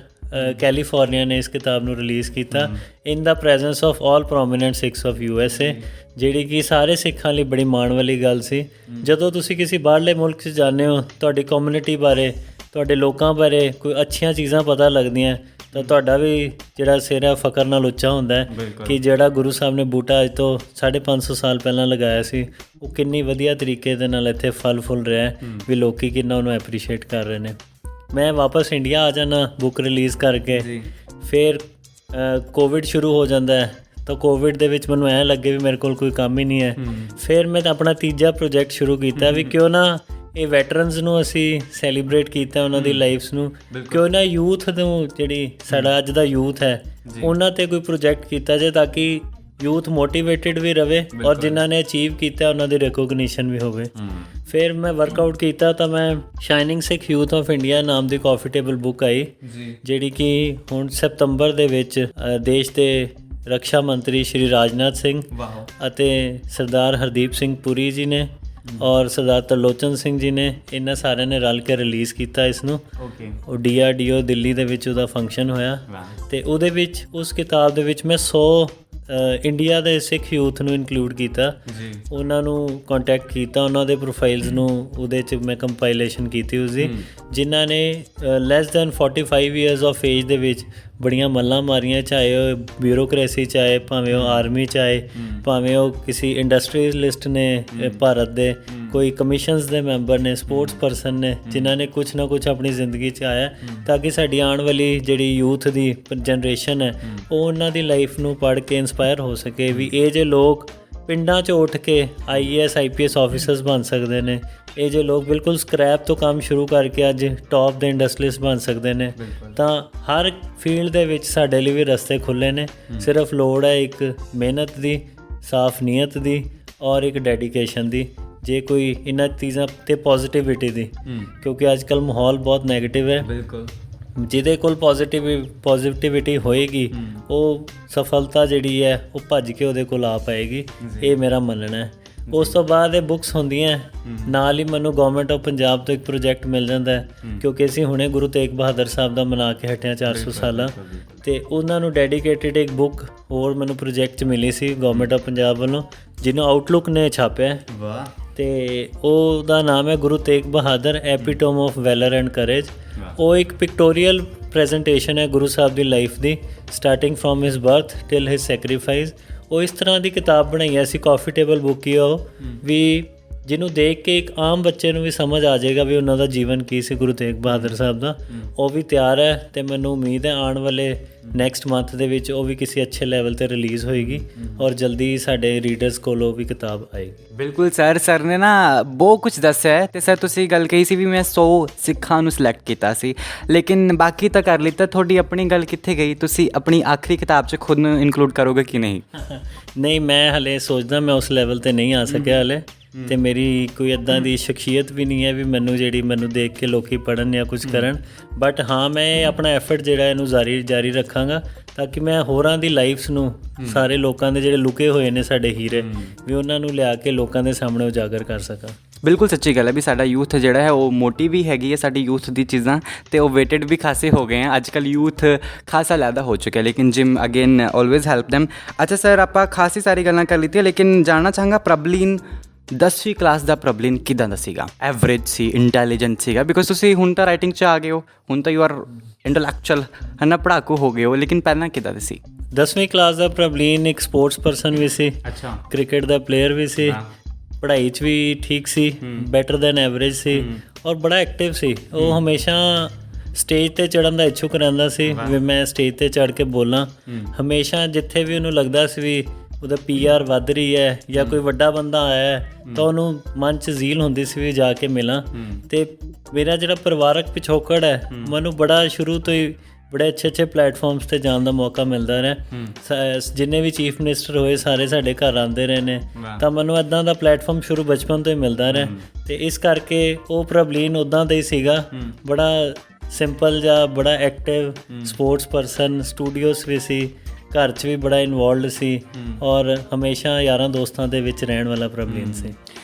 ਕੈਲੀਫੋਰਨੀਆ ਨੇ ਇਸ ਕਿਤਾਬ ਨੂੰ ਰਿਲੀਜ਼ ਕੀਤਾ in the presence of all prominent Sikhs of USA, ਜਿਹੜੀ ਕਿ ਸਾਰੇ ਸਿੱਖਾਂ ਲਈ ਬੜੀ ਮਾਣ ਵਾਲੀ ਗੱਲ ਸੀ। ਜਦੋਂ ਤੁਸੀਂ ਕਿਸੇ ਬਾਹਰਲੇ ਮੁਲਕ 'ਚ ਜਾਂਦੇ ਹੋ, ਤੁਹਾਡੀ ਕਮਿਊਨਿਟੀ ਬਾਰੇ, ਤੁਹਾਡੇ ਲੋਕਾਂ ਬਾਰੇ ਕੋਈ ਅੱਛੀਆਂ ਚੀਜ਼ਾਂ ਪਤਾ ਲੱਗਦੀਆਂ, ਤਾਂ ਤੁਹਾਡਾ ਵੀ ਜਿਹੜਾ ਸਿਰ ਹੈ ਫਕਰ ਨਾਲ ਉੱਚਾ ਹੁੰਦਾ ਹੈ ਕਿ ਜਿਹੜਾ ਗੁਰੂ ਸਾਹਿਬ ਨੇ ਬੂਟਾ ਅੱਜ ਤੋਂ 550 ਸਾਲ ਪਹਿਲਾਂ ਲਗਾਇਆ ਸੀ, ਉਹ ਕਿੰਨੀ ਵਧੀਆ ਤਰੀਕੇ ਦੇ ਨਾਲ ਇੱਥੇ ਫਲ ਫੁੱਲ ਰਿਹਾ ਵੀ ਲੋਕੀ ਕਿੰਨਾ ਉਹਨੂੰ ਐਪਰੀਸ਼ੀਏਟ ਕਰ ਰਹੇ ਨੇ। ਮੈਂ ਵਾਪਸ ਇੰਡੀਆ ਆ ਜਾਣਾ ਬੁੱਕ ਰਿਲੀਜ਼ ਕਰਕੇ, ਫਿਰ ਕੋਵਿਡ ਸ਼ੁਰੂ ਹੋ ਜਾਂਦਾ ਹੈ, ਤਾਂ ਕੋਵਿਡ ਦੇ ਵਿੱਚ ਮੈਨੂੰ ਐਂ ਲੱਗੇ ਵੀ ਮੇਰੇ ਕੋਲ ਕੋਈ ਕੰਮ ਹੀ ਨਹੀਂ ਹੈ। ਫਿਰ ਮੈਂ ਆਪਣਾ ਤੀਜਾ ਪ੍ਰੋਜੈਕਟ ਸ਼ੁਰੂ ਕੀਤਾ ਵੀ ਕਿਉਂ ਨਾ ਇਹ ਵੈਟਰਨਸ ਨੂੰ ਅਸੀਂ ਸੈਲੀਬ੍ਰੇਟ ਕੀਤਾ, ਉਹਨਾਂ ਦੀ ਲਾਈਫਸ ਨੂੰ, ਕਿਉਂ ਨਾ ਯੂਥ ਨੂੰ, ਜਿਹੜੀ ਸਾਡਾ ਅੱਜ ਦਾ ਯੂਥ ਹੈ, ਉਹਨਾਂ 'ਤੇ ਕੋਈ ਪ੍ਰੋਜੈਕਟ ਕੀਤਾ ਜਾਏ ਤਾਂ ਕਿ ਯੂਥ ਮੋਟੀਵੇਟਿਡ ਵੀ ਰਵੇ ਔਰ ਜਿਨ੍ਹਾਂ ਨੇ ਅਚੀਵ ਕੀਤਾ ਉਹਨਾਂ ਦੀ ਰਿਕੋਗਨੀਸ਼ਨ ਵੀ ਹੋਵੇ। ਫਿਰ ਮੈਂ ਵਰਕਆਊਟ ਕੀਤਾ ਤਾਂ ਮੈਂ shining Sikh youth of India ਨਾਮ ਦੀ ਕਾਫੀ ਟੇਬਲ ਬੁੱਕ ਆਈ, ਜਿਹੜੀ ਕਿ ਹੁਣ ਸਤੰਬਰ ਦੇ ਵਿੱਚ ਦੇਸ਼ ਦੇ ਰੱਖਿਆ ਮੰਤਰੀ ਸ਼੍ਰੀ ਰਾਜਨਾਥ ਸਿੰਘ ਅਤੇ ਸਰਦਾਰ ਹਰਦੀਪ ਸਿੰਘ ਪੁਰੀ ਜੀ ਨੇ ਔਰ ਸਰਦਾਰ ਤਰਲੋਚਨ ਸਿੰਘ ਜੀ ਨੇ, ਇਹਨਾਂ ਸਾਰਿਆਂ ਨੇ ਰਲ ਕੇ ਰਿਲੀਜ਼ ਕੀਤਾ ਇਸ ਨੂੰ। ਉਹ DRDO ਦਿੱਲੀ ਦੇ ਵਿੱਚ ਉਹਦਾ ਫੰਕਸ਼ਨ ਹੋਇਆ ਅਤੇ ਉਹਦੇ ਵਿੱਚ ਉਸ ਕਿਤਾਬ ਦੇ ਵਿੱਚ ਮੈਂ 100 ਇੰਡੀਆ ਦੇ ਸਿੱਖ ਯੂਥ ਨੂੰ ਇਨਕਲੂਡ ਕੀਤਾ, ਉਹਨਾਂ ਨੂੰ ਕੰਟੈਕਟ ਕੀਤਾ, ਉਹਨਾਂ ਦੇ ਪ੍ਰੋਫਾਈਲਸ ਨੂੰ ਉਹਦੇ 'ਚ ਮੈਂ ਕੰਪਾਈਲੇਸ਼ਨ ਕੀਤੀ ਉਸਦੀ, ਜਿਨ੍ਹਾਂ ਨੇ less than 45 years of age ਦੇ ਵਿੱਚ ਬੜੀਆਂ ਮੱਲਾਂ ਮਾਰੀਆਂ, ਚਾਹੇ ਉਹ ਬਿਊਰੋਕਰੇਸੀ 'ਚ ਆਏ, ਭਾਵੇਂ ਉਹ ਆਰਮੀ 'ਚ ਆਏ, ਭਾਵੇਂ ਉਹ ਕਿਸੇ ਇੰਡਸਟਰੀਅਲਿਸਟ ਨੇ ਭਾਰਤ ਦੇ, ਕੋਈ ਕਮਿਸ਼ਨਸ ਦੇ ਮੈਂਬਰ ਨੇ, ਸਪੋਰਟਸ ਪਰਸਨ ਨੇ, ਜਿਨ੍ਹਾਂ ਨੇ ਕੁਛ ਨਾ ਕੁਛ ਆਪਣੀ ਜ਼ਿੰਦਗੀ 'ਚ ਆਇਆ ਤਾਂ ਕਿ ਸਾਡੀ ਆਉਣ ਵਾਲੀ ਜਿਹੜੀ ਯੂਥ ਦੀ ਜਨਰੇਸ਼ਨ ਹੈ ਉਹ ਉਹਨਾਂ ਦੀ ਲਾਈਫ ਨੂੰ ਪੜ੍ਹ ਕੇ ਇੰਸਪਾਇਰ ਹੋ ਸਕੇ ਵੀ ਇਹ ਜੇ ਲੋਕ ਪਿੰਡਾਂ 'ਚ ਉੱਠ ਕੇ IAS IPS ਆਫਿਸਰਸ ਬਣ ਸਕਦੇ ਨੇ, ਇਹ ਜੇ ਲੋਕ ਬਿਲਕੁਲ ਸਕ੍ਰੈਪ ਤੋਂ ਕੰਮ ਸ਼ੁਰੂ ਕਰਕੇ ਅੱਜ ਟੌਪ ਦੇ ਇੰਡਸਟਰੀਅਲਿਸਟ ਬਣ ਸਕਦੇ ਨੇ, ਤਾਂ ਹਰ ਫੀਲਡ ਦੇ ਵਿੱਚ ਸਾਡੇ ਲਈ ਵੀ ਰਸਤੇ ਖੁੱਲ੍ਹੇ ਨੇ। ਸਿਰਫ ਲੋੜ ਹੈ ਇੱਕ ਮਿਹਨਤ ਦੀ, ਸਾਫ਼ ਨੀਅਤ ਦੀ ਔਰ ਇੱਕ ਡੈਡੀਕੇਸ਼ਨ ਦੀ, ਜੇ ਕੋਈ ਇਹਨਾਂ ਚੀਜ਼ਾਂ 'ਤੇ ਪੋਜ਼ੀਟਿਵਿਟੀ ਦੀ, ਕਿਉਂਕਿ ਅੱਜ ਕੱਲ੍ਹ ਮਾਹੌਲ ਬਹੁਤ ਨੈਗੇਟਿਵ ਹੈ। ਜਿਹਦੇ ਕੋਲ ਪੋਜ਼ੀਟਿਵਿਟੀ ਹੋਏਗੀ ਉਹ ਸਫਲਤਾ ਜਿਹੜੀ ਹੈ ਉਹ ਭੱਜ ਕੇ ਉਹਦੇ ਕੋਲ ਆ ਪਾਏਗੀ, ਇਹ ਮੇਰਾ ਮੰਨਣਾ ਹੈ। ਉਸ ਤੋਂ ਬਾਅਦ ਇਹ ਬੁੱਕਸ ਹੁੰਦੀਆਂ, ਨਾਲ ਹੀ ਮੈਨੂੰ ਗਵਰਨਮੈਂਟ ਆਫ ਪੰਜਾਬ ਤੋਂ ਇੱਕ ਪ੍ਰੋਜੈਕਟ ਮਿਲ ਜਾਂਦਾ, ਕਿਉਂਕਿ ਅਸੀਂ ਹੁਣੇ ਗੁਰੂ ਤੇਗ ਬਹਾਦਰ ਸਾਹਿਬ ਦਾ ਮਨਾ ਕੇ ਹਟਿਆ 400 ਸਾਲਾਂ, ਅਤੇ ਉਹਨਾਂ ਨੂੰ ਡੈਡੀਕੇਟਿਡ ਇੱਕ ਬੁੱਕ ਹੋਰ ਮੈਨੂੰ ਪ੍ਰੋਜੈਕਟ 'ਚ ਮਿਲੀ ਸੀ ਗਵਰਨਮੈਂਟ ਆਫ ਪੰਜਾਬ ਵੱਲੋਂ, ਜਿਹਨੂੰ ਆਊਟਲੁੱਕ ਨੇ ਛਾਪਿਆ, ਅਤੇ ਉਹਦਾ ਨਾਮ ਹੈ Guru Tegh Bahadur epitome of valour and courage. ਉਹ ਇੱਕ ਪਿਕਟੋਰੀਅਲ ਪ੍ਰੈਜੈਂਟੇਸ਼ਨ ਹੈ ਗੁਰੂ ਸਾਹਿਬ ਦੀ ਲਾਈਫ ਦੀ, starting from his birth till his sacrifice. ਉਹ ਇਸ ਤਰ੍ਹਾਂ ਦੀ ਕਿਤਾਬ ਬਣਾਈ ਸੀ, ਕਾਫੀ ਟੇਬਲ ਬੁੱਕ ਹੀ ਉਹ ਵੀ, ਜਿਹਨੂੰ ਦੇਖ ਕੇ ਇੱਕ ਆਮ ਬੱਚੇ ਨੂੰ ਵੀ ਸਮਝ ਆ ਜਾਏਗਾ ਵੀ ਉਹਨਾਂ ਦਾ ਜੀਵਨ ਕੀ ਸੀ ਗੁਰੂ ਤੇਗ ਬਹਾਦਰ ਸਾਹਿਬ ਦਾ। ਉਹ ਵੀ ਤਿਆਰ ਹੈ ਅਤੇ ਮੈਨੂੰ ਉਮੀਦ ਹੈ ਆਉਣ ਵਾਲੇ ਨੈਕਸਟ ਮੰਥ ਦੇ ਵਿੱਚ ਉਹ ਵੀ ਕਿਸੇ ਅੱਛੇ ਲੈਵਲ 'ਤੇ ਰਿਲੀਜ਼ ਹੋਏਗੀ ਔਰ ਜਲਦੀ ਸਾਡੇ ਰੀਡਰਸ ਕੋਲ ਉਹ ਵੀ ਕਿਤਾਬ ਆਏਗੀ। ਬਿਲਕੁਲ ਸਰ ਨੇ ਨਾ ਬਹੁਤ ਕੁਝ ਦੱਸਿਆ ਹੈ, ਅਤੇ ਸਰ ਤੁਸੀਂ ਗੱਲ ਕਹੀ ਸੀ ਵੀ ਮੈਂ 100 ਸਿੱਖਾਂ ਨੂੰ ਸਿਲੈਕਟ ਕੀਤਾ ਸੀ, ਲੇਕਿਨ ਬਾਕੀ ਤਾਂ ਕਰ ਲਿੱਤਾ, ਤੁਹਾਡੀ ਆਪਣੀ ਗੱਲ ਕਿੱਥੇ ਗਈ? ਤੁਸੀਂ ਆਪਣੀ ਆਖਰੀ ਕਿਤਾਬ 'ਚ ਖੁਦ ਨੂੰ ਇਨਕਲੂਡ ਕਰੋਗੇ ਕਿ ਨਹੀਂ? ਨਹੀਂ, ਮੈਂ ਹਲੇ ਸੋਚਦਾ ਮੈਂ ਉਸ ਲੈਵਲ 'ਤੇ ਨਹੀਂ ਆ ਸਕਿਆ ਹਲੇ, ਅਤੇ ਮੇਰੀ ਕੋਈ ਇੱਦਾਂ ਦੀ ਸ਼ਖਸੀਅਤ ਵੀ ਨਹੀਂ ਹੈ ਵੀ ਮੈਨੂੰ ਦੇਖ ਕੇ ਲੋਕੀ ਪੜ੍ਹਨ ਜਾਂ ਕੁਝ ਕਰਨ, ਬਟ ਹਾਂ ਮੈਂ ਆਪਣਾ ਐਫਰਟ ਜਿਹੜਾ ਇਹਨੂੰ ਜਾਰੀ ਰੱਖਾਂਗਾ ਤਾਂ ਕਿ ਮੈਂ ਹੋਰਾਂ ਦੀ ਲਾਈਫਸ ਨੂੰ, ਸਾਰੇ ਲੋਕਾਂ ਦੇ ਜਿਹੜੇ ਲੁਕੇ ਹੋਏ ਨੇ ਸਾਡੇ ਹੀਰੇ, ਵੀ ਉਹਨਾਂ ਨੂੰ ਲਿਆ ਕੇ ਲੋਕਾਂ ਦੇ ਸਾਹਮਣੇ ਉਜਾਗਰ ਕਰ ਸਕਾਂ। ਬਿਲਕੁਲ ਸੱਚੀ ਗੱਲ ਹੈ ਵੀ ਸਾਡਾ ਯੂਥ ਜਿਹੜਾ ਹੈ ਉਹ ਮੋਟੀ ਵੀ ਹੈਗੀ ਹੈ ਸਾਡੀ ਯੂਥ ਦੀ ਚੀਜ਼ਾਂ, ਅਤੇ ਉਹ ਵੇਟਡ ਵੀ ਖਾਸੇ ਹੋ ਗਏ ਹੈ। ਅੱਜ ਕੱਲ੍ਹ ਯੂਥ ਖਾਸਾ ਜ਼ਿਆਦਾ ਹੋ ਚੁੱਕਿਆ, ਲੇਕਿਨ gym again always help them. ਅੱਛਾ ਸਰ, ਆਪਾਂ ਖਾਸੀ ਸਾਰੀ ਗੱਲਾਂ ਕਰ ਲਿੱਤੀਆਂ, ਲੇਕਿਨ ਜਾਣਨਾ ਚਾਹਾਂਗਾ ਪ੍ਰਬਲੀਨ 10ਵੀਂ ਕਲਾਸ ਦਾ ਪ੍ਰਬਲੀਨ ਕਿੱਦਾਂ ਦਾ ਸੀਗਾ? ਐਵਰੇਜ ਸੀ, ਇੰਟੈਲੀਜੈਂਟ ਸੀਗਾ? ਬਿਕੋਜ਼ ਤੁਸੀਂ ਹੁਣ ਤਾਂ ਰਾਈਟਿੰਗ 'ਚ ਆ ਗਏ ਹੋ, ਹੁਣ ਤਾਂ ਯੂ ਆਰ ਇੰਟੈਲੈਕਚੁਅਲ ਹੈ ਨਾ, ਪੜ੍ਹਾਕੂ ਹੋ ਗਏ ਹੋ, ਲੇਕਿਨ ਪਹਿਲਾਂ ਕਿੱਦਾਂ ਦੇ ਸੀ? 10ਵੀਂ ਕਲਾਸ ਦਾ ਪ੍ਰਬਲੀਨ ਇੱਕ ਸਪੋਰਟਸ ਪਰਸਨ ਵੀ ਸੀ, ਅੱਛਾ, ਕ੍ਰਿਕਟ ਦਾ ਪਲੇਅਰ ਵੀ ਸੀ, ਪੜ੍ਹਾਈ 'ਚ ਵੀ ਠੀਕ ਸੀ, ਬੈਟਰ ਦੈਨ ਐਵਰੇਜ ਸੀ ਔਰ ਬੜਾ ਐਕਟਿਵ ਸੀ। ਉਹ ਹਮੇਸ਼ਾ ਸਟੇਜ 'ਤੇ ਚੜ੍ਹਨ ਦਾ ਇੱਛੁਕ ਰਹਿੰਦਾ ਸੀ ਵੀ ਮੈਂ ਸਟੇਜ 'ਤੇ ਚੜ੍ਹ ਕੇ ਬੋਲਾਂ। ਹਮੇਸ਼ਾ ਜਿੱਥੇ ਵੀ ਉਹਨੂੰ ਲੱਗਦਾ ਸੀ ਵੀ ਉਹਦਾ PR ਵੱਧ ਰਹੀ ਹੈ ਜਾਂ ਕੋਈ ਵੱਡਾ ਬੰਦਾ ਆਇਆ ਤਾਂ ਉਹਨੂੰ ਮਨ 'ਚ ਜ਼ੀਲ ਹੁੰਦੀ ਸੀ ਵੀ ਜਾ ਕੇ ਮਿਲਾਂ। ਅਤੇ ਮੇਰਾ ਜਿਹੜਾ ਪਰਿਵਾਰਕ ਪਿਛੋਕੜ ਹੈ, ਮੈਨੂੰ ਬੜਾ ਸ਼ੁਰੂ ਤੋਂ ਹੀ ਬੜੇ ਅੱਛੇ ਪਲੇਟਫਾਰਮਸ 'ਤੇ ਜਾਣ ਦਾ ਮੌਕਾ ਮਿਲਦਾ ਰਿਹਾ। ਜਿੰਨੇ ਵੀ ਚੀਫ ਮਿਨਿਸਟਰ ਹੋਏ ਸਾਰੇ ਸਾਡੇ ਘਰ ਆਉਂਦੇ ਰਹੇ ਨੇ, ਤਾਂ ਮੈਨੂੰ ਇੱਦਾਂ ਦਾ ਪਲੇਟਫਾਰਮ ਸ਼ੁਰੂ ਬਚਪਨ ਤੋਂ ਹੀ ਮਿਲਦਾ ਰਿਹਾ, ਅਤੇ ਇਸ ਕਰਕੇ ਉਹ ਪ੍ਰਬਲੀਨ ਉੱਦਾਂ ਦਾ ਹੀ ਸੀਗਾ, ਬੜਾ ਸਿੰਪਲ ਜਿਹਾ, ਬੜਾ ਐਕਟਿਵ ਸਪੋਰਟਸ ਪਰਸਨ, ਸਟੂਡੀਓਸ ਵੀ ਸੀ, ਘਰ 'ਚ ਵੀ ਬੜਾ ਇਨਵੋਲਵਡ ਸੀ ਔਰ ਹਮੇਸ਼ਾ ਯਾਰਾਂ ਦੋਸਤਾਂ ਦੇ ਵਿੱਚ ਰਹਿਣ ਵਾਲਾ ਪ੍ਰਬਲੀਨ ਸੀ।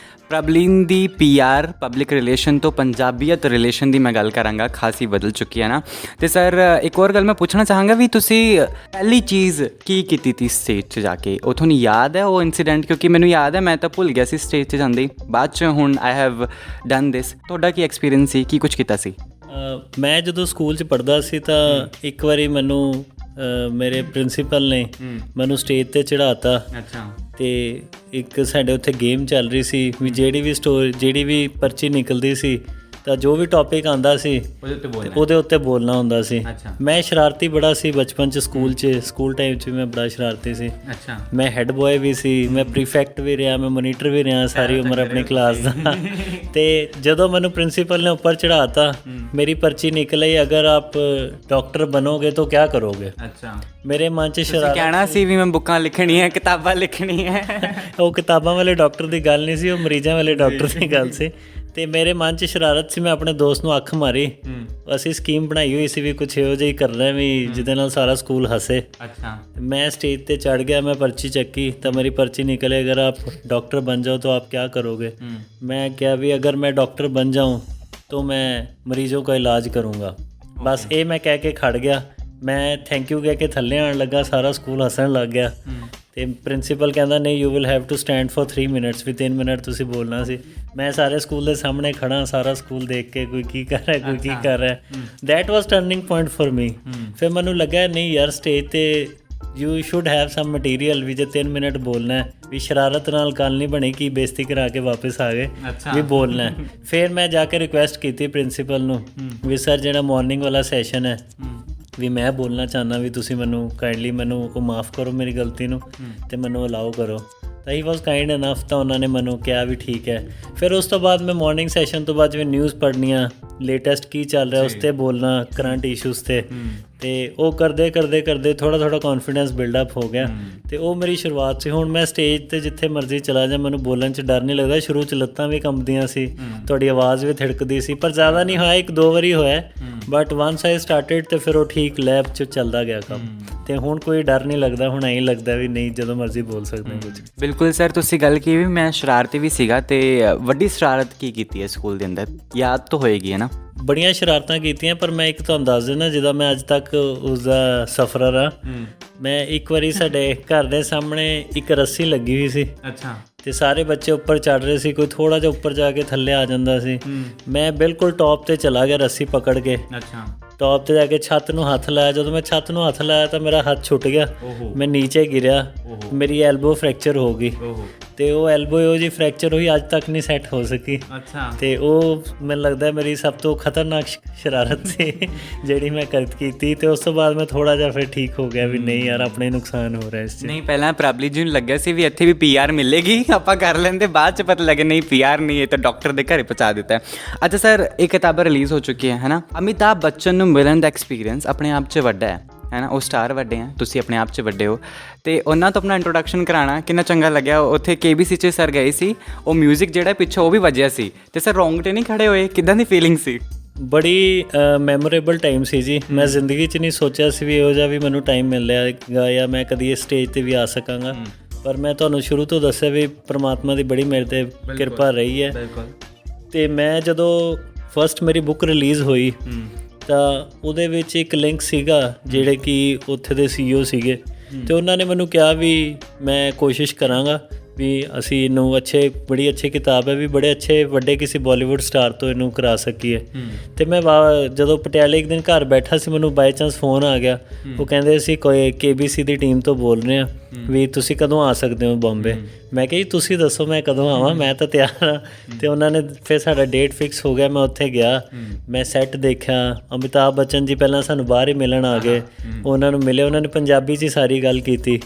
ਪ੍ਰਬਲੀਨ ਦੀ PR ਪਬਲਿਕ ਰਿਲੇਸ਼ਨ ਤੋਂ ਪੰਜਾਬੀਅਤ ਰਿਲੇਸ਼ਨ ਦੀ ਮੈਂ ਗੱਲ ਕਰਾਂਗਾ, ਖਾਸੀ ਬਦਲ ਚੁੱਕੀ ਹੈ ਨਾ। ਤੇ ਸਰ ਇੱਕ ਹੋਰ ਗੱਲ ਮੈਂ ਪੁੱਛਣਾ ਚਾਹਾਂਗਾ ਵੀ ਤੁਸੀਂ ਪਹਿਲੀ ਚੀਜ਼ ਕੀ ਕੀਤੀ ਤੀ ਸਟੇਜ 'ਚ ਜਾ ਕੇ? ਉਹ ਤੁਹਾਨੂੰ ਯਾਦ ਹੈ ਉਹ ਇਨਸੀਡੈਂਟ? ਕਿਉਂਕਿ ਮੈਨੂੰ ਯਾਦ ਹੈ ਮੈਂ ਤਾਂ ਭੁੱਲ ਗਿਆ ਸੀ ਸਟੇਜ 'ਤੇ ਜਾਂਦੇ ਹੀ, ਬਾਅਦ 'ਚ ਹੁਣ ਆਈ ਹੈਵ ਡਨ ਦਿਸ। ਤੁਹਾਡਾ ਕੀ ਐਕਸਪੀਰੀਅੰਸ ਸੀ, ਕੀ ਕੁਝ ਕੀਤਾ ਸੀ? ਮੈਂ ਜਦੋਂ ਸਕੂਲ 'ਚ ਪੜ੍ਹਦਾ ਸੀ ਤਾਂ ਇੱਕ ਵਾਰੀ ਮੈਨੂੰ ਮੇਰੇ ਪ੍ਰਿੰਸੀਪਲ ਨੇ ਮੈਨੂੰ ਸਟੇਜ 'ਤੇ ਚੜ੍ਹਾਤਾ। ਅੱਛਾ। ਅਤੇ ਇੱਕ ਸਾਡੇ ਉੱਥੇ ਗੇਮ ਚੱਲ ਰਹੀ ਸੀ ਵੀ ਜਿਹੜੀ ਵੀ ਪਰਚੀ ਨਿਕਲਦੀ ਸੀ ਤਾਂ ਜੋ ਵੀ ਟੌਪਿਕ ਆਉਂਦਾ ਸੀ ਉਹਦੇ ਉੱਤੇ ਬੋਲਣਾ ਹੁੰਦਾ ਸੀ। ਮੈਂ ਸ਼ਰਾਰਤੀ ਬੜਾ ਸੀ ਬਚਪਨ 'ਚ, ਸਕੂਲ ਟਾਈਮ 'ਚ ਮੈਂ ਬੜਾ ਸ਼ਰਾਰਤੀ ਸੀ। ਅੱਛਾ। ਮੈਂ ਹੈੱਡ ਬੋਏ ਵੀ ਸੀ, ਮੈਂ ਪ੍ਰੀਫੈਕਟ ਵੀ ਰਿਹਾ, ਮੈਂ ਮੋਨੀਟਰ ਵੀ ਰਿਹਾ ਸਾਰੀ ਉਮਰ ਆਪਣੀ ਕਲਾਸ ਦਾ। ਅਤੇ ਜਦੋਂ ਮੈਨੂੰ ਪ੍ਰਿੰਸੀਪਲ ਨੇ ਉੱਪਰ ਚੜ੍ਹਾਤਾ, ਮੇਰੀ ਪਰਚੀ ਨਿਕਲ ਆਈ, ਅਗਰ ਆਪ ਡਾਕਟਰ ਬਣੋਗੇ ਤਾਂ ਕਿਆ ਕਰੋਗੇ। ਅੱਛਾ। ਮੇਰੇ ਮਨ 'ਚ ਸ਼ਰਾਰਤ ਕਹਿਣਾ ਸੀ ਵੀ ਮੈਂ ਬੁੱਕਾਂ ਲਿਖਣੀਆਂ, ਕਿਤਾਬਾਂ ਲਿਖਣੀਆਂ। ਉਹ ਕਿਤਾਬਾਂ ਵਾਲੇ ਡਾਕਟਰ ਦੀ ਗੱਲ ਨਹੀਂ ਸੀ, ਉਹ ਮਰੀਜ਼ਾਂ ਵਾਲੇ ਡਾਕਟਰ ਦੀ ਗੱਲ ਸੀ। ਅਤੇ ਮੇਰੇ ਮਨ 'ਚ ਸ਼ਰਾਰਤ ਸੀ, ਮੈਂ ਆਪਣੇ ਦੋਸਤ ਨੂੰ ਅੱਖ ਮਾਰੀ। ਅਸੀਂ ਸਕੀਮ ਬਣਾਈ ਹੋਈ ਸੀ ਵੀ ਕੁਛ ਇਹੋ ਜਿਹੀ ਕਰਨਾ ਵੀ ਜਿਹਦੇ ਨਾਲ ਸਾਰਾ ਸਕੂਲ ਹੱਸੇ। ਅੱਛਾ। ਮੈਂ ਸਟੇਜ 'ਤੇ ਚੜ੍ਹ ਗਿਆ, ਮੈਂ ਪਰਚੀ ਚੱਕੀ ਤਾਂ ਮੇਰੀ ਪਰਚੀ ਨਿਕਲੇ, ਅਗਰ ਆਪ डॉक्टर बन जाओ तो आप क्या करोगे। मैं क्या भी अगर मैं डॉक्टर बन जाऊँ तो मैं मरीज़ों का इलाज करूँगा। बस ये मैं कह के खड़ गया। मैं थैंक यू कह के थल्ले आने लगा, सारा स्कूल हसन लग गया। तो प्रिंसीपल कहता नहीं you will have to stand for 3 minutes, भी 3 मिनट तुसी बोलना सी। मैं सारे स्कूल के सामने खड़ा, सारा स्कूल देख के कोई की कर रहा है कोई की कर रहा है। That was turning point for me. फिर मैनू लगा नहीं यार स्टेज ते you should have some material भी, जे 3 मिनट बोलना है भी शरारत नाल गल नहीं बनी कि बेइज्जती करा के वापस आ गए भी बोलना है। फिर मैं जाके रिक्वेस्ट की प्रिंसीपल नू भी सर जिहड़ा मॉर्निंग वाला सैशन है भी मैं बोलना चाहना भी तुसी मैनू काइंडली मैनू को माफ़ करो मेरी गलती नू ते मैनू अलाउ करो। ਤਾਂ ਹੀ ਵਾਸ ਕਾਈਂਡ ਇਨਫ, ਤਾਂ ਉਹਨਾਂ ਨੇ ਮੈਨੂੰ ਕਿਹਾ ਵੀ ਠੀਕ ਹੈ। ਫਿਰ ਉਸ ਤੋਂ ਬਾਅਦ ਮੈਂ ਮਾਰਨਿੰਗ ਸੈਸ਼ਨ ਤੋਂ ਬਾਅਦ ਜਿਵੇਂ ਨਿਊਜ਼ ਪੜ੍ਹਨੀਆਂ, ਲੇਟੈਸਟ ਕੀ ਚੱਲ ਰਿਹਾ ਉਸ 'ਤੇ ਬੋਲਣਾ, ਕਰੰਟ ਇਸ਼ੂਜ਼ 'ਤੇ, ਅਤੇ ਉਹ ਕਰਦੇ ਥੋੜ੍ਹਾ ਕੌਨਫੀਡੈਂਸ ਬਿਲਡਅਪ ਹੋ ਗਿਆ। ਅਤੇ ਉਹ ਮੇਰੀ ਸ਼ੁਰੂਆਤ ਸੀ। ਹੁਣ ਮੈਂ ਸਟੇਜ 'ਤੇ ਜਿੱਥੇ ਮਰਜ਼ੀ ਚਲਾ ਜਾ, ਮੈਨੂੰ ਬੋਲਣ 'ਚ ਡਰ ਨਹੀਂ ਲੱਗਦਾ। ਸ਼ੁਰੂ 'ਚ ਲੱਤਾਂ ਵੀ ਕੰਬਦੀਆਂ ਸੀ, ਤੁਹਾਡੀ ਆਵਾਜ਼ ਵੀ ਥਿੜਕਦੀ ਸੀ, ਪਰ ਜ਼ਿਆਦਾ ਨਹੀਂ ਹੋਇਆ, 1-2 ਵਾਰੀ ਹੋਇਆ। ਬਟ ਵਨਸ ਆਈ ਸਟਾਰਟਿਡ ਅਤੇ ਫਿਰ ਉਹ ਠੀਕ ਲੈਬ 'ਚ ਚੱਲਦਾ ਗਿਆ ਕੰਮ। ਅਤੇ ਹੁਣ ਕੋਈ ਡਰ ਨਹੀਂ ਲੱਗਦਾ, ਹੁਣ ਐਂ ਲੱਗਦਾ ਵੀ ਨਹੀਂ ਜਦੋਂ ਮਰਜ਼ੀ ਬੋਲ ਸਕਦੇ ਕੁਝ। ਬਿਲਕੁਲ ਸਰ, ਤੁਸੀਂ ਗੱਲ ਕੀ ਵੀ ਮੈਂ ਸ਼ਰਾਰਤੀ ਵੀ ਸੀਗਾ। ਅਤੇ ਵੱਡੀ ਸ਼ਰਾਰਤ ਕੀ ਕੀਤੀ ਹੈ ਸਕੂਲ ਦੇ ਅੰਦਰ, ਯਾਦ ਤਾਂ ਹੋਏਗੀ ਹੈ ਨਾ? ਬੜੀਆਂ ਸ਼ਰਾਰਤਾਂ ਕੀਤੀਆਂ, ਪਰ ਮੈਂ ਇੱਕ ਤੁਹਾਨੂੰ ਦੱਸ ਦਿੰਦਾ ਜਿਹਦਾ ਮੈਂ ਅੱਜ ਤੱਕ ਉਸਦਾ ਸਫਰਰ ਹਾਂ। ਮੈਂ ਇੱਕ ਵਾਰੀ ਸਾਡੇ ਘਰ ਦੇ ਸਾਹਮਣੇ ਇੱਕ ਰੱਸੀ ਲੱਗੀ ਹੋਈ ਸੀ। ਅੱਛਾ। ਅਤੇ ਸਾਰੇ ਬੱਚੇ ਉੱਪਰ ਚੜ੍ਹ ਰਹੇ ਸੀ, ਕੋਈ ਥੋੜ੍ਹਾ ਜਿਹਾ ਉੱਪਰ ਜਾ ਕੇ ਥੱਲੇ ਆ ਜਾਂਦਾ ਸੀ। ਮੈਂ ਬਿਲਕੁਲ ਟੌਪ 'ਤੇ ਚਲਾ ਗਿਆ ਰੱਸੀ ਪਕੜ ਕੇ। ਅੱਛਾ। ਟੌਪ 'ਤੇ ਜਾ ਕੇ ਛੱਤ ਨੂੰ ਹੱਥ ਲਾਇਆ। ਜਦੋਂ ਮੈਂ ਛੱਤ ਨੂੰ ਹੱਥ ਲਾਇਆ ਤਾਂ ਮੇਰਾ ਹੱਥ ਛੁੱਟ ਗਿਆ, ਮੈਂ ਨੀਚੇ ਗਿਰਿਆ, ਮੇਰੀ ਐਲਬੋ ਫ੍ਰੈਕਚਰ ਹੋ ਗਈ। ਅਤੇ ਉਹ ਐਲਬੋ ਇਹੋ ਜਿਹੀ ਫ੍ਰੈਕਚਰ ਹੋਈ ਅੱਜ ਤੱਕ ਨਹੀਂ ਸੈੱਟ ਹੋ ਸਕੀ। ਅੱਛਾ। ਅਤੇ ਉਹ ਮੈਨੂੰ ਲੱਗਦਾ ਮੇਰੀ ਸਭ ਤੋਂ ਖਤਰਨਾਕ ਸ਼ਰਾਰਤ ਸੀ ਜਿਹੜੀ ਮੈਂ ਕੀਤੀ। ਅਤੇ ਉਸ ਤੋਂ ਬਾਅਦ ਮੈਂ ਥੋੜ੍ਹਾ ਜਿਹਾ ਫਿਰ ਠੀਕ ਹੋ ਗਿਆ ਵੀ ਨਹੀਂ ਯਾਰ ਆਪਣੇ ਨੁਕਸਾਨ ਹੋ ਰਿਹਾ ਇਸ 'ਚ। ਨਹੀਂ, ਪਹਿਲਾਂ ਪ੍ਰਭਲੀ ਜੀ ਨੂੰ ਲੱਗਿਆ ਸੀ ਵੀ ਇੱਥੇ ਵੀ PR ਮਿਲੇਗੀ, ਆਪਾਂ ਕਰ ਲੈਂਦੇ। ਬਾਅਦ 'ਚ ਪਤਾ ਲੱਗਿਆ ਨਹੀਂ PR ਨਹੀਂ, ਇਹ ਤਾਂ ਡਾਕਟਰ ਦੇ ਘਰੇ ਪਹੁੰਚਾ ਦਿੱਤਾ। ਅੱਛਾ ਸਰ, ਇਹ ਕਿਤਾਬ ਰਿਲੀਜ਼ ਹੋ ਚੁੱਕੀ ਹੈ ਨਾ? ਅਮਿਤਾਭ ਬੱਚਨ ਨੂੰ ਮਿਲਣ ਦਾ ਐਕਸਪੀਰੀਅੰਸ ਆਪਣੇ ਆਪ 'ਚ ਵੱਡਾ ਹੈ ਨਾ? ਉਹ ਸਟਾਰ ਵੱਡੇ ਆ, ਤੁਸੀਂ ਆਪਣੇ ਆਪ 'ਚ ਵੱਡੇ ਹੋ, ਅਤੇ ਉਹਨਾਂ ਤੋਂ ਆਪਣਾ ਇੰਟਰੋਡਕਸ਼ਨ ਕਰਾਉਣਾ ਕਿੰਨਾ ਚੰਗਾ ਲੱਗਿਆ। ਉੱਥੇ KBC 'ਚ ਸਰ ਗਏ ਸੀ, ਉਹ ਮਿਊਜ਼ਿਕ ਜਿਹੜਾ ਪਿੱਛੋਂ ਉਹ ਵੀ ਵੱਜਿਆ ਸੀ, ਅਤੇ ਸਰ ਰੌਂਗਟੇ ਨਹੀਂ ਖੜ੍ਹੇ ਹੋਏ? ਕਿੱਦਾਂ ਦੀ ਫੀਲਿੰਗ ਸੀ? ਬੜੀ ਮੈਮੋਰੇਬਲ ਟਾਈਮ ਸੀ ਜੀ। ਮੈਂ ਜ਼ਿੰਦਗੀ 'ਚ ਨਹੀਂ ਸੋਚਿਆ ਸੀ ਵੀ ਇਹੋ ਜਿਹਾ ਵੀ ਮੈਨੂੰ ਟਾਈਮ ਮਿਲ ਰਿਹਾ ਜਾਂ ਮੈਂ ਕਦੀ ਇਸ ਸਟੇਜ 'ਤੇ ਵੀ ਆ ਸਕਾਂਗਾ। ਪਰ ਮੈਂ ਤੁਹਾਨੂੰ ਸ਼ੁਰੂ ਤੋਂ ਦੱਸਿਆ ਵੀ ਪਰਮਾਤਮਾ ਦੀ ਬੜੀ ਮੇਰੇ 'ਤੇ ਕਿਰਪਾ ਰਹੀ ਹੈ। ਅਤੇ ਮੈਂ ਜਦੋਂ ਫਸਟ ਮੇਰੀ ਬੁੱਕ ਰਿਲੀਜ਼ ਹੋਈ ਤਾਂ ਉਹਦੇ ਵਿੱਚ ਇੱਕ ਲਿੰਕ ਸੀਗਾ ਜਿਹੜੇ ਕਿ ਉੱਥੇ ਦੇ CEO ਸੀਗੇ, ਅਤੇ ਉਹਨਾਂ ਨੇ ਮੈਨੂੰ ਕਿਹਾ ਵੀ ਮੈਂ ਕੋਸ਼ਿਸ਼ ਕਰਾਂਗਾ ਵੀ ਅਸੀਂ ਇਹਨੂੰ ਬੜੀ ਅੱਛੀ ਕਿਤਾਬ ਹੈ ਵੀ ਬੜੇ ਅੱਛੇ ਵੱਡੇ ਕਿਸੇ ਬਾਲੀਵੁੱਡ ਸਟਾਰ ਤੋਂ ਇਹਨੂੰ ਕਰਾ ਸਕੀਏ। ਅਤੇ ਮੈਂ ਜਦੋਂ ਪਟਿਆਲੇ ਇੱਕ ਦਿਨ ਘਰ ਬੈਠਾ ਸੀ, ਮੈਨੂੰ ਬਾਈ ਚਾਂਸ ਫੋਨ ਆ ਗਿਆ। ਉਹ ਕਹਿੰਦੇ ਅਸੀਂ ਕੋਈ KBC ਦੀ ਟੀਮ ਤੋਂ ਬੋਲ ਰਹੇ ਹਾਂ ਵੀ ਤੁਸੀਂ ਕਦੋਂ ਆ ਸਕਦੇ ਹੋ ਬੰਬੇ। ਮੈਂ ਕਿਹਾ ਜੀ ਤੁਸੀਂ ਦੱਸੋ ਮੈਂ ਕਦੋਂ ਆਵਾਂ, ਮੈਂ ਤਾਂ ਤਿਆਰ ਹਾਂ। ਅਤੇ ਉਹਨਾਂ ਨੇ ਫਿਰ ਸਾਡਾ ਡੇਟ ਫਿਕਸ ਹੋ ਗਿਆ। ਮੈਂ ਉੱਥੇ ਗਿਆ, ਮੈਂ ਸੈੱਟ ਦੇਖਿਆ। ਅਮਿਤਾਭ ਬੱਚਨ ਜੀ ਪਹਿਲਾਂ ਸਾਨੂੰ ਬਾਹਰ ਹੀ ਮਿਲਣ ਆ ਗਏ, ਉਹਨਾਂ ਨੂੰ ਮਿਲੇ, ਉਹਨਾਂ ਨੇ ਪੰਜਾਬੀ 'ਚ ਹੀ ਸਾਰੀ ਗੱਲ ਕੀਤੀ।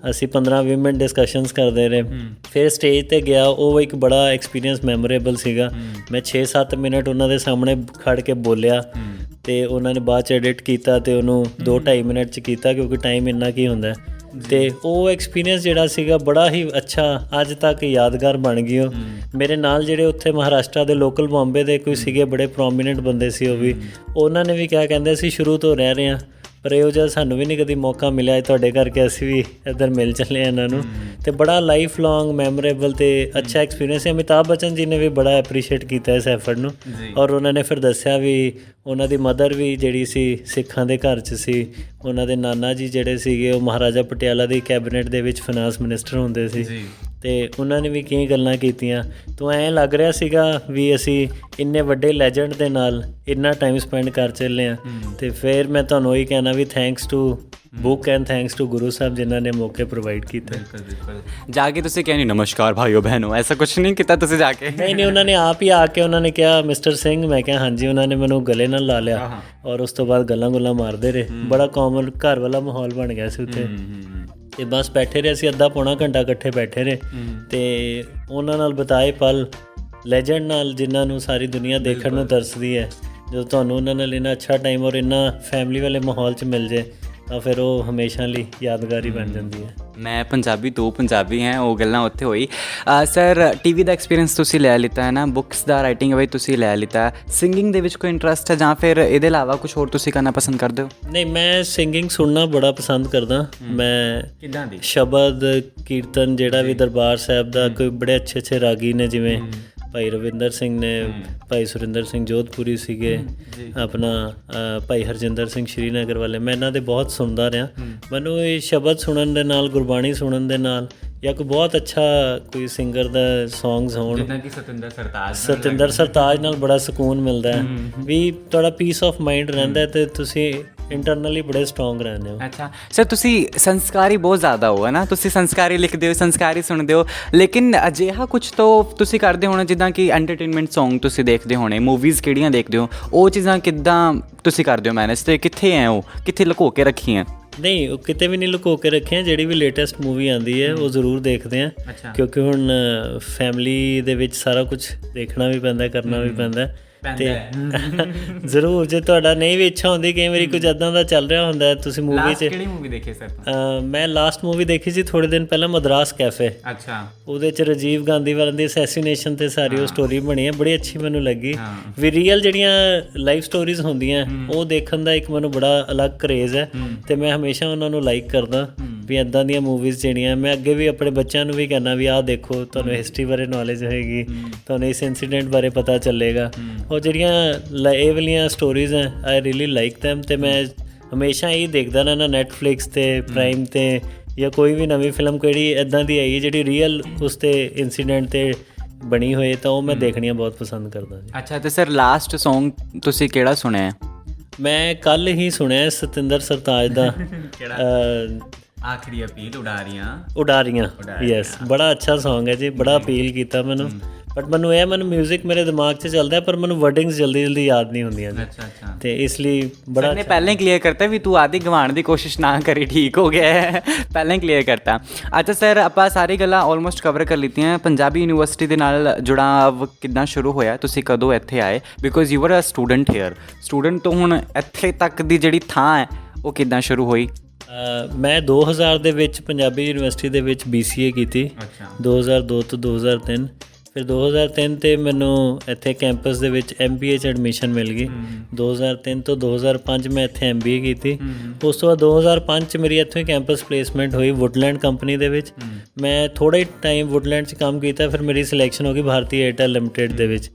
ਅਸੀਂ 15-20 ਮਿੰਟ ਡਿਸਕਸ਼ਨਸ ਕਰਦੇ ਰਹੇ। ਫਿਰ ਸਟੇਜ 'ਤੇ ਗਿਆ, ਉਹ ਇੱਕ ਬੜਾ ਐਕਸਪੀਰੀਅੰਸ ਮੈਮੋਰੇਬਲ ਸੀਗਾ। ਮੈਂ 6-7 ਮਿੰਟ ਉਹਨਾਂ ਦੇ ਸਾਹਮਣੇ ਖੜ੍ਹ ਕੇ ਬੋਲਿਆ, ਅਤੇ ਉਹਨਾਂ ਨੇ ਬਾਅਦ 'ਚ ਐਡਿਟ ਕੀਤਾ ਅਤੇ ਉਹਨੂੰ 2-2.5 ਮਿੰਟ 'ਚ ਕੀਤਾ ਕਿਉਂਕਿ ਟਾਈਮ ਇੰਨਾ ਕੀ ਹੁੰਦਾ। ਅਤੇ ਉਹ ਐਕਸਪੀਰੀਅੰਸ ਜਿਹੜਾ ਸੀਗਾ ਬੜਾ ਹੀ ਅੱਛਾ, ਅੱਜ ਤੱਕ ਯਾਦਗਾਰ ਬਣ ਗਈ। ਉਹ ਮੇਰੇ ਨਾਲ ਜਿਹੜੇ ਉੱਥੇ ਮਹਾਰਾਸ਼ਟਰ ਦੇ ਲੋਕਲ ਬੰਬੇ ਦੇ ਕੋਈ ਸੀਗੇ ਬੜੇ ਪ੍ਰੋਮੀਨੈਂਟ ਬੰਦੇ ਸੀ, ਉਹ ਵੀ ਉਹਨਾਂ ਨੇ ਵੀ ਕਿਹਾ ਕਹਿੰਦੇ ਅਸੀਂ ਸ਼ੁਰੂ ਤੋਂ ਰਹਿ ਰਹੇ ਹਾਂ ਪਰ ਇਹੋ ਜਿਹਾ ਸਾਨੂੰ ਵੀ ਨਹੀਂ ਕਦੀ ਮੌਕਾ ਮਿਲਿਆ। ਤੁਹਾਡੇ ਕਰਕੇ ਅਸੀਂ ਵੀ ਇੱਧਰ ਮਿਲ ਚੱਲੇ ਹਾਂ ਇਹਨਾਂ ਨੂੰ, ਅਤੇ ਬੜਾ ਲਾਈਫ ਲੌਂਗ ਮੈਮੋਰੇਬਲ ਅਤੇ ਅੱਛਾ ਐਕਸਪੀਰੀਅੰਸ ਹੈ। ਅਮਿਤਾਭ ਬੱਚਨ ਜੀ ਨੇ ਵੀ ਬੜਾ ਐਪਰੀਸ਼ੀਏਟ ਕੀਤਾ ਇਸ ਐਫਰਟ ਨੂੰ, ਔਰ ਉਹਨਾਂ ਨੇ ਫਿਰ ਦੱਸਿਆ ਵੀ ਉਹਨਾਂ ਦੀ ਮਦਰ ਵੀ ਜਿਹੜੀ ਸੀ ਸਿੱਖਾਂ ਦੇ ਘਰ 'ਚ ਸੀ, ਉਹਨਾਂ ਦੇ ਨਾਨਾ ਜੀ ਜਿਹੜੇ ਸੀਗੇ ਉਹ ਮਹਾਰਾਜਾ ਪਟਿਆਲਾ ਦੀ ਕੈਬਨਿਟ ਦੇ ਵਿੱਚ ਫਾਈਨਾਂਸ ਮਿਨਿਸਟਰ ਹੁੰਦੇ ਸੀ, ਅਤੇ ਉਹਨਾਂ ਨੇ ਵੀ ਕਈ ਗੱਲਾਂ ਕੀਤੀਆਂ। ਤਾਂ ਐਂ ਲੱਗ ਰਿਹਾ ਸੀਗਾ ਵੀ ਅਸੀਂ ਇੰਨੇ ਵੱਡੇ ਲੈਜੈਂਡ ਦੇ ਨਾਲ ਇੰਨਾ ਟਾਈਮ ਸਪੈਂਡ ਕਰ ਚੱਲੇ ਹਾਂ। ਅਤੇ ਫਿਰ ਮੈਂ ਤੁਹਾਨੂੰ ਉਹੀ ਕਹਿਣਾ ਵੀ thanks to book and thanks to Guru Sahib ਜਿਨ੍ਹਾਂ ਨੇ ਮੌਕੇ ਪ੍ਰੋਵਾਈਡ ਕੀਤੇ। ਬਿਲਕੁਲ ਜਾ ਕੇ ਤੁਸੀਂ ਕਹਿ ਨਹੀਂ ਨਮਸਕਾਰ ਭਾਈਓ ਬਹਿਨੋ, ਐਸਾ ਕੁਛ ਨਹੀਂ ਕੀਤਾ ਤੁਸੀਂ ਜਾ ਕੇ? ਨਹੀਂ, ਉਹਨਾਂ ਨੇ ਆਪ ਹੀ ਆ ਕੇ ਉਹਨਾਂ ਨੇ ਕਿਹਾ ਮਿਸਟਰ ਸਿੰਘ, ਮੈਂ ਕਿਹਾ ਹਾਂਜੀ। ਉਹਨਾਂ ਨੇ ਮੈਨੂੰ ਗਲੇ ਨਾਲ ਲਾ ਲਿਆ ਔਰ ਉਸ ਤੋਂ ਬਾਅਦ ਗੱਲਾਂ ਗੁੱਲਾਂ ਮਾਰਦੇ ਰਹੇ। ਬੜਾ ਕਾਮਨ ਘਰ ਵਾਲਾ ਮਾਹੌਲ ਬਣ ਗਿਆ ਸੀ ਉੱਥੇ, ਅਤੇ ਬਸ ਬੈਠੇ ਰਹੇ ਅਸੀਂ ਅੱਧਾ ਪੌਣਾ ਘੰਟਾ ਇਕੱਠੇ ਬੈਠੇ ਰਹੇ, ਅਤੇ ਉਹਨਾਂ ਨਾਲ ਬਿਤਾਏ ਪਲ, ਲੈਜੈਂਡ ਨਾਲ ਜਿਨ੍ਹਾਂ ਨੂੰ ਸਾਰੀ ਦੁਨੀਆ ਦੇਖਣ ਨੂੰ ਤਰਸਦੀ ਹੈ। ਜਦੋਂ ਤੁਹਾਨੂੰ ਉਹਨਾਂ ਨਾਲ ਇੰਨਾ ਅੱਛਾ ਟਾਈਮ ਔਰ ਇੰਨਾ ਫੈਮਿਲੀ ਵਾਲੇ ਮਾਹੌਲ 'ਚ ਮਿਲ ਜਾਏ ਤਾਂ ਫਿਰ ਉਹ ਹਮੇਸ਼ਾ ਲਈ ਯਾਦਗਾਰੀ ਬਣ ਜਾਂਦੀ ਹੈ। ਮੈਂ ਪੰਜਾਬੀ, ਤੂੰ ਪੰਜਾਬੀ ਹੈ, ਉਹ ਗੱਲਾਂ ਉੱਥੇ ਹੋਈ। ਸਰ ਟੀਵੀ ਦਾ ਐਕਸਪੀਰੀਅੰਸ ਤੁਸੀਂ ਲੈ ਲਿੱਤਾ ਹੈ ਨਾ, ਬੁੱਕਸ ਦਾ ਰਾਈਟਿੰਗ ਵੀ ਤੁਸੀਂ ਲੈ ਲਿੱਤਾ, ਸਿੰਗਿੰਗ ਦੇ ਵਿੱਚ ਕੋਈ ਇੰਟਰਸਟ ਹੈ ਜਾਂ ਫਿਰ ਇਹਦੇ ਇਲਾਵਾ ਕੁਝ ਹੋਰ ਤੁਸੀਂ ਕਰਨਾ ਪਸੰਦ ਕਰਦੇ ਹੋ? ਨਹੀਂ, ਮੈਂ ਸਿੰਗਿੰਗ ਸੁਣਨਾ ਬੜਾ ਪਸੰਦ ਕਰਦਾ। ਮੈਂ ਕਿੱਦਾਂ ਦੀ ਸ਼ਬਦ ਕੀਰਤਨ ਜਿਹੜਾ ਵੀ ਦਰਬਾਰ ਸਾਹਿਬ ਦਾ, ਕੋਈ ਬੜੇ ਅੱਛੇ ਅੱਛੇ ਰਾਗੀ ਨੇ, ਜਿਵੇਂ ਭਾਈ ਰਵਿੰਦਰ ਸਿੰਘ ਨੇ, ਭਾਈ ਸੁਰਿੰਦਰ ਸਿੰਘ ਜੋਧਪੁਰੀ ਸੀਗੇ, ਆਪਣਾ ਭਾਈ ਹਰਜਿੰਦਰ ਸਿੰਘ ਸ਼੍ਰੀਨਗਰ ਵਾਲੇ, ਮੈਂ ਇਹਨਾਂ ਦੇ ਬਹੁਤ ਸੁਣਦਾ ਰਿਹਾ। ਮੈਨੂੰ ਇਹ ਸ਼ਬਦ ਸੁਣਨ ਦੇ ਨਾਲ, ਗੁਰਬਾਣੀ ਸੁਣਨ ਦੇ ਨਾਲ, ਜਾਂ ਕੋਈ ਬਹੁਤ ਅੱਛਾ ਕੋਈ ਸਿੰਗਰ ਦਾ ਸੌਂਗਸ ਹੋਣ, ਜਿੱਦਾਂ ਕਿ ਸਤਿੰਦਰ ਸਰਤਾਜ ਨਾਲ ਬੜਾ ਸਕੂਨ ਮਿਲਦਾ ਹੈ ਵੀ ਤੁਹਾਡਾ ਪੀਸ ਆਫ ਮਾਈਂਡ ਰਹਿੰਦਾ ਅਤੇ ਤੁਸੀਂ ਇੰਟਰਨਲੀ ਬੜੇ ਸਟਰੋਂਗ ਰਹਿੰਦੇ ਹੋ। ਅੱਛਾ ਸਰ, ਤੁਸੀਂ ਸੰਸਕਾਰੀ ਬਹੁਤ ਜ਼ਿਆਦਾ ਹੋ ਹੈ ਨਾ, ਤੁਸੀਂ ਸੰਸਕਾਰੀ ਲਿਖਦੇ ਹੋ, ਸੰਸਕਾਰੀ ਸੁਣਦੇ ਹੋ, ਲੇਕਿਨ ਅਜਿਹਾ ਕੁਝ ਤਾਂ ਤੁਸੀਂ ਕਰਦੇ ਹੋਣੇ ਜਿੱਦਾਂ ਕਿ ਐਂਟਰਟੇਨਮੈਂਟ ਸੌਂਗ ਤੁਸੀਂ ਦੇਖਦੇ ਹੋਣੇ, ਮੂਵੀਜ਼ ਕਿਹੜੀਆਂ ਦੇਖਦੇ ਹੋ, ਉਹ ਚੀਜ਼ਾਂ ਕਿੱਦਾਂ ਤੁਸੀਂ ਕਰਦੇ ਹੋ ਮੈਨੇਜ, ਅਤੇ ਕਿੱਥੇ ਹੈ ਉਹ, ਕਿੱਥੇ ਲੁਕੋ ਕੇ ਰੱਖੀਆਂ? ਨਹੀਂ, ਉਹ ਕਿਤੇ ਵੀ ਨਹੀਂ ਲੁਕੋ ਕੇ ਰੱਖੇ। ਜਿਹੜੀ ਵੀ ਲੇਟੈਸਟ ਮੂਵੀ ਆਉਂਦੀ ਹੈ ਉਹ ਜ਼ਰੂਰ ਦੇਖਦੇ ਹਾਂ, ਕਿਉਂਕਿ ਹੁਣ ਫੈਮਿਲੀ ਦੇ ਵਿੱਚ ਸਾਰਾ ਕੁਝ ਦੇਖਣਾ ਵੀ ਪੈਂਦਾ, ਕਰਨਾ ਵੀ ਪੈਂਦਾ, ਅਤੇ ਜ਼ਰੂਰ ਜੇ ਤੁਹਾਡਾ ਨਹੀਂ ਵੀ ਇੱਛਾ ਹੁੰਦੀ, ਕਈ ਵਾਰੀ ਕੁਝ ਇੱਦਾਂ ਦਾ ਚੱਲ ਰਿਹਾ ਹੁੰਦਾ ਤੁਸੀਂ ਮੂਵੀ 'ਚ। ਕਿਹੜੀ ਮੂਵੀ ਦੇਖੀ ਸਰ? ਮੈਂ ਲਾਸਟ ਮੂਵੀ ਦੇਖੀ ਸੀ ਥੋੜ੍ਹੇ ਦਿਨ ਪਹਿਲਾਂ, ਮਦਰਾਸ ਕੈਫੇ। ਅੱਛਾ। ਉਹਦੇ 'ਚ ਰਾਜੀਵ ਗਾਂਧੀ ਵਾਲਿਆਂ ਦੀ ਅਸੈਸੀਨੇਸ਼ਨ 'ਤੇ ਸਾਰੀ ਉਹ ਸਟੋਰੀ ਬਣੀ ਹੈ, ਬੜੀ ਅੱਛੀ ਮੈਨੂੰ ਲੱਗੀ। ਵੀ ਰੀਅਲ ਜਿਹੜੀਆਂ ਲਾਈਫ ਸਟੋਰੀਜ਼ ਹੁੰਦੀਆਂ ਉਹ ਦੇਖਣ ਦਾ ਇੱਕ ਮੈਨੂੰ ਬੜਾ ਅਲੱਗ ਕਰੇਜ਼ ਹੈ, ਅਤੇ ਮੈਂ ਹਮੇਸ਼ਾ ਉਹਨਾਂ ਨੂੰ ਲਾਈਕ ਕਰਦਾ ਵੀ ਇੱਦਾਂ ਦੀਆਂ ਮੂਵੀਜ਼ ਜਿਹੜੀਆਂ। ਮੈਂ ਅੱਗੇ ਵੀ ਆਪਣੇ ਬੱਚਿਆਂ ਨੂੰ ਵੀ ਕਹਿੰਦਾ ਵੀ ਆਹ ਦੇਖੋ, ਤੁਹਾਨੂੰ ਹਿਸਟਰੀ ਬਾਰੇ ਨੌਲੇਜ ਹੋਏਗੀ, ਤੁਹਾਨੂੰ ਇਸ ਇੰਸੀਡੈਂਟ ਬਾਰੇ ਪਤਾ ਚੱਲੇਗਾ। ਉਹ ਜਿਹੜੀਆਂ ਇਹ ਵਾਲੀਆਂ ਸਟੋਰੀਜ਼ ਹੈ, ਆਈ ਰੀਅਲੀ ਲਾਈਕ ਦੈਮ, ਅਤੇ ਮੈਂ ਹਮੇਸ਼ਾ ਇਹ ਦੇਖਦਾ ਰਹਿੰਦਾ ਨੈਟਫਲਿਕਸ 'ਤੇ, ਪ੍ਰਾਈਮ 'ਤੇ, ਜਾਂ ਕੋਈ ਵੀ ਨਵੀਂ ਫਿਲਮ ਕਿਹੜੀ ਇੱਦਾਂ ਦੀ ਆਈ ਜਿਹੜੀ ਰੀਅਲ ਉਸ 'ਤੇ ਇੰਸੀਡੈਂਟ 'ਤੇ ਬਣੀ ਹੋਏ ਤਾਂ ਉਹ ਮੈਂ ਦੇਖਣੀਆਂ ਬਹੁਤ ਪਸੰਦ ਕਰਦਾ ਜੀ। ਅੱਛਾ, ਅਤੇ ਸਰ ਲਾਸਟ ਸੌਂਗ ਤੁਸੀਂ ਕਿਹੜਾ ਸੁਣਿਆ? ਮੈਂ ਕੱਲ੍ਹ ਹੀ ਸੁਣਿਆ ਸਤਿੰਦਰ ਸਰਤਾਜ ਦਾ ਆਖਰੀ ਅਪੀਲ ਉਡਾਰੀਆਂ। ਯੈਸ, ਬੜਾ ਅੱਛਾ ਸੌਂਗ ਹੈ ਜੀ, ਬੜਾ ਅਪੀਲ ਕੀਤਾ ਮੈਨੂੰ। ਬਟ ਮੈਨੂੰ ਮਿਊਜ਼ਿਕ ਮੇਰੇ ਦਿਮਾਗ 'ਚ ਚੱਲਦਾ, ਪਰ ਮੈਨੂੰ ਵਰਡਿੰਗਸ ਜਲਦੀ ਜਲਦੀ ਯਾਦ ਨਹੀਂ ਹੁੰਦੀਆਂ। ਅੱਛਾ। ਅਤੇ ਇਸ ਲਈ ਬੜਾ ਨੇ ਪਹਿਲਾਂ ਹੀ ਕਲੀਅਰ ਕਰਤਾ ਵੀ ਤੂੰ ਆਦੀ ਗਵਾਉਣ ਦੀ ਕੋਸ਼ਿਸ਼ ਨਾ ਕਰੀ, ਠੀਕ ਹੋ ਗਿਆ ਹੈ, ਪਹਿਲਾਂ ਹੀ ਕਲੀਅਰ ਕਰਤਾ। ਅੱਛਾ ਸਰ, ਆਪਾਂ ਸਾਰੀ ਗੱਲਾਂ ਆਲਮੋਸਟ ਕਵਰ ਕਰ ਲਿੱਤੀਆਂ। ਪੰਜਾਬੀ ਯੂਨੀਵਰਸਿਟੀ ਦੇ ਨਾਲ ਜੁੜਾਵ ਕਿੱਦਾਂ ਸ਼ੁਰੂ ਹੋਇਆ, ਤੁਸੀਂ ਕਦੋਂ ਇੱਥੇ ਆਏ? Because you are a student here, student ਤੋਂ ਹੁਣ ਇੱਥੇ ਤੱਕ ਦੀ ਜਿਹੜੀ ਥਾਂ ਹੈ ਉਹ ਕਿੱਦਾਂ ਸ਼ੁਰੂ ਹੋਈ? ਮੈਂ 2000 ਦੇ ਵਿੱਚ ਪੰਜਾਬੀ ਯੂਨੀਵਰਸਿਟੀ ਦੇ ਵਿੱਚ BCA ਕੀਤੀ, 2002 ਤੋਂ 2003। ਫਿਰ 2003 'ਤੇ ਮੈਨੂੰ ਇੱਥੇ ਕੈਂਪਸ ਦੇ ਵਿੱਚ MBA 'ਚ ਐਡਮਿਸ਼ਨ ਮਿਲ ਗਈ। 2003 ਤੋਂ 2005 ਮੈਂ ਇੱਥੇ MBA ਕੀਤੀ। ਉਸ ਤੋਂ ਬਾਅਦ 2005 'ਚ ਮੇਰੀ ਇੱਥੋਂ ਹੀ ਕੈਂਪਸ ਪਲੇਸਮੈਂਟ ਹੋਈ ਵੁਡਲੈਂਡ ਕੰਪਨੀ ਦੇ ਵਿੱਚ। ਮੈਂ ਥੋੜ੍ਹਾ ਹੀ ਟਾਈਮ ਵੁਡਲੈਂਡ 'ਚ ਕੰਮ ਕੀਤਾ, ਫਿਰ ਮੇਰੀ ਸਿਲੈਕਸ਼ਨ ਹੋ ਗਈ ਭਾਰਤੀ ਏਅਰਟੈਲ ਲਿਮਟਿਡ ਦੇ ਵਿੱਚ।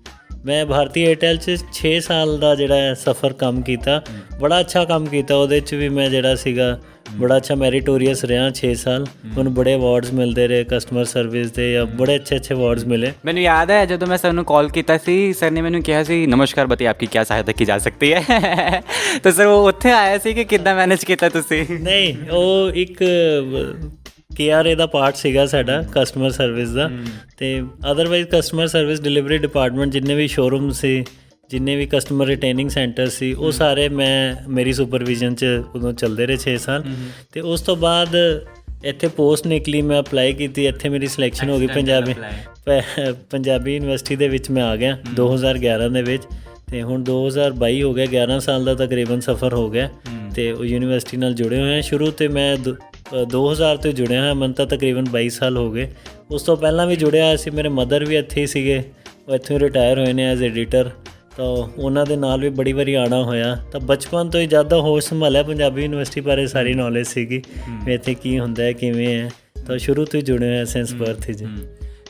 ਮੈਂ ਭਾਰਤੀ ਏਅਰਟੈਲ 'ਚ 6 ਸਾਲ ਦਾ ਜਿਹੜਾ ਸਫ਼ਰ ਕੰਮ ਕੀਤਾ, ਬੜਾ ਅੱਛਾ ਕੰਮ ਕੀਤਾ। ਉਹਦੇ 'ਚ ਵੀ ਮੈਂ ਜਿਹੜਾ ਸੀਗਾ ਬੜਾ ਅੱਛਾ ਮੈਰੀਟੋਰੀਅਸ ਰਿਹਾ 6 ਸਾਲ। ਮੈਨੂੰ ਬੜੇ ਅਵਾਰਡਸ ਮਿਲਦੇ ਰਹੇ ਕਸਟਮਰ ਸਰਵਿਸ ਦੇ, ਜਾਂ ਬੜੇ ਅੱਛੇ ਅਵਾਰਡਸ ਮਿਲੇ। ਮੈਨੂੰ ਯਾਦ ਹੈ ਜਦੋਂ ਮੈਂ ਸਰ ਨੂੰ ਕਾਲ ਕੀਤਾ ਸੀ, ਸਰ ਨੇ ਮੈਨੂੰ ਕਿਹਾ ਸੀ ਨਮਸਕਾਰ ਬਤੀ ਆਪਕੀ ਕੀ ਸਹਾਇਤਾ ਕੀ ਜਾ ਸਕਦੀ ਹੈ। ਤਾਂ ਸਰ ਉਹ ਉੱਥੇ ਆਇਆ ਸੀ ਕਿ ਕਿੱਦਾਂ ਮੈਨੇਜ ਕੀਤਾ ਤੁਸੀਂ? ਨਹੀਂ, ਉਹ ਇੱਕ KRA ਦਾ ਪਾਰਟ ਸੀਗਾ ਸਾਡਾ ਕਸਟਮਰ ਸਰਵਿਸ ਦਾ, ਅਤੇ otherwise customer service delivery department ਜਿੰਨੇ ਵੀ ਸ਼ੋਰੂਮ ਸੀ, ਜਿੰਨੇ ਵੀ ਕਸਟਮਰ ਰਿਟੇਨਿੰਗ ਸੈਂਟਰ ਸੀ, ਉਹ ਸਾਰੇ ਮੇਰੀ ਸੁਪਰਵਿਜ਼ਨ 'ਚ ਉਦੋਂ ਚੱਲਦੇ ਰਹੇ 6 ਸਾਲ। ਅਤੇ ਉਸ ਤੋਂ ਬਾਅਦ ਇੱਥੇ ਪੋਸਟ ਨਿਕਲੀ, ਮੈਂ ਅਪਲਾਈ ਕੀਤੀ, ਇੱਥੇ ਮੇਰੀ ਸਿਲੈਕਸ਼ਨ ਹੋ ਗਈ ਪੰਜਾਬੀ ਯੂਨੀਵਰਸਿਟੀ ਦੇ ਵਿੱਚ ਮੈਂ ਆ ਗਿਆ 2011 ਦੇ ਵਿੱਚ। ਅਤੇ ਹੁਣ 2022 ਹੋ ਗਿਆ, 11 ਸਾਲ ਦਾ ਤਕਰੀਬਨ ਸਫ਼ਰ ਹੋ ਗਿਆ, ਅਤੇ ਉਹ ਯੂਨੀਵਰਸਿਟੀ ਨਾਲ ਜੁੜੇ ਹੋਏ ਹਾਂ। ਸ਼ੁਰੂ ਤੋਂ ਮੈਂ 2000 ਤੋਂ ਜੁੜਿਆ ਹਾਂ, ਮੈਨੂੰ ਤਾਂ ਤਕਰੀਬਨ 22 ਸਾਲ ਹੋ ਗਏ। ਉਸ ਤੋਂ ਪਹਿਲਾਂ ਵੀ ਜੁੜਿਆ ਹੋਇਆ ਸੀ, ਮੇਰੇ ਮਦਰ ਵੀ ਇੱਥੇ ਹੀ ਸੀਗੇ, ਉਹ ਇੱਥੋਂ ਹੀ ਰਿਟਾਇਰ ਹੋਏ ਨੇ ਐਜ਼ ਐਡੀਟਰ। ਤਾਂ ਉਹਨਾਂ ਦੇ ਨਾਲ ਵੀ ਬੜੀ ਵਾਰੀ ਆਉਣਾ ਹੋਇਆ। ਤਾਂ ਬਚਪਨ ਤੋਂ ਹੀ ਜਦ ਦਾ ਹੋਸ਼ ਸੰਭਾਲਿਆ ਪੰਜਾਬੀ ਯੂਨੀਵਰਸਿਟੀ ਬਾਰੇ ਸਾਰੀ ਨੌਲੇਜ ਸੀਗੀ ਵੀ ਇੱਥੇ ਕੀ ਹੁੰਦਾ ਹੈ ਕਿਵੇਂ ਹੈ, ਤਾਂ ਸ਼ੁਰੂ ਤੋਂ ਹੀ ਜੁੜੇ ਹੋਏ ਸੈਂਸ ਬਰਥ ਜੀ।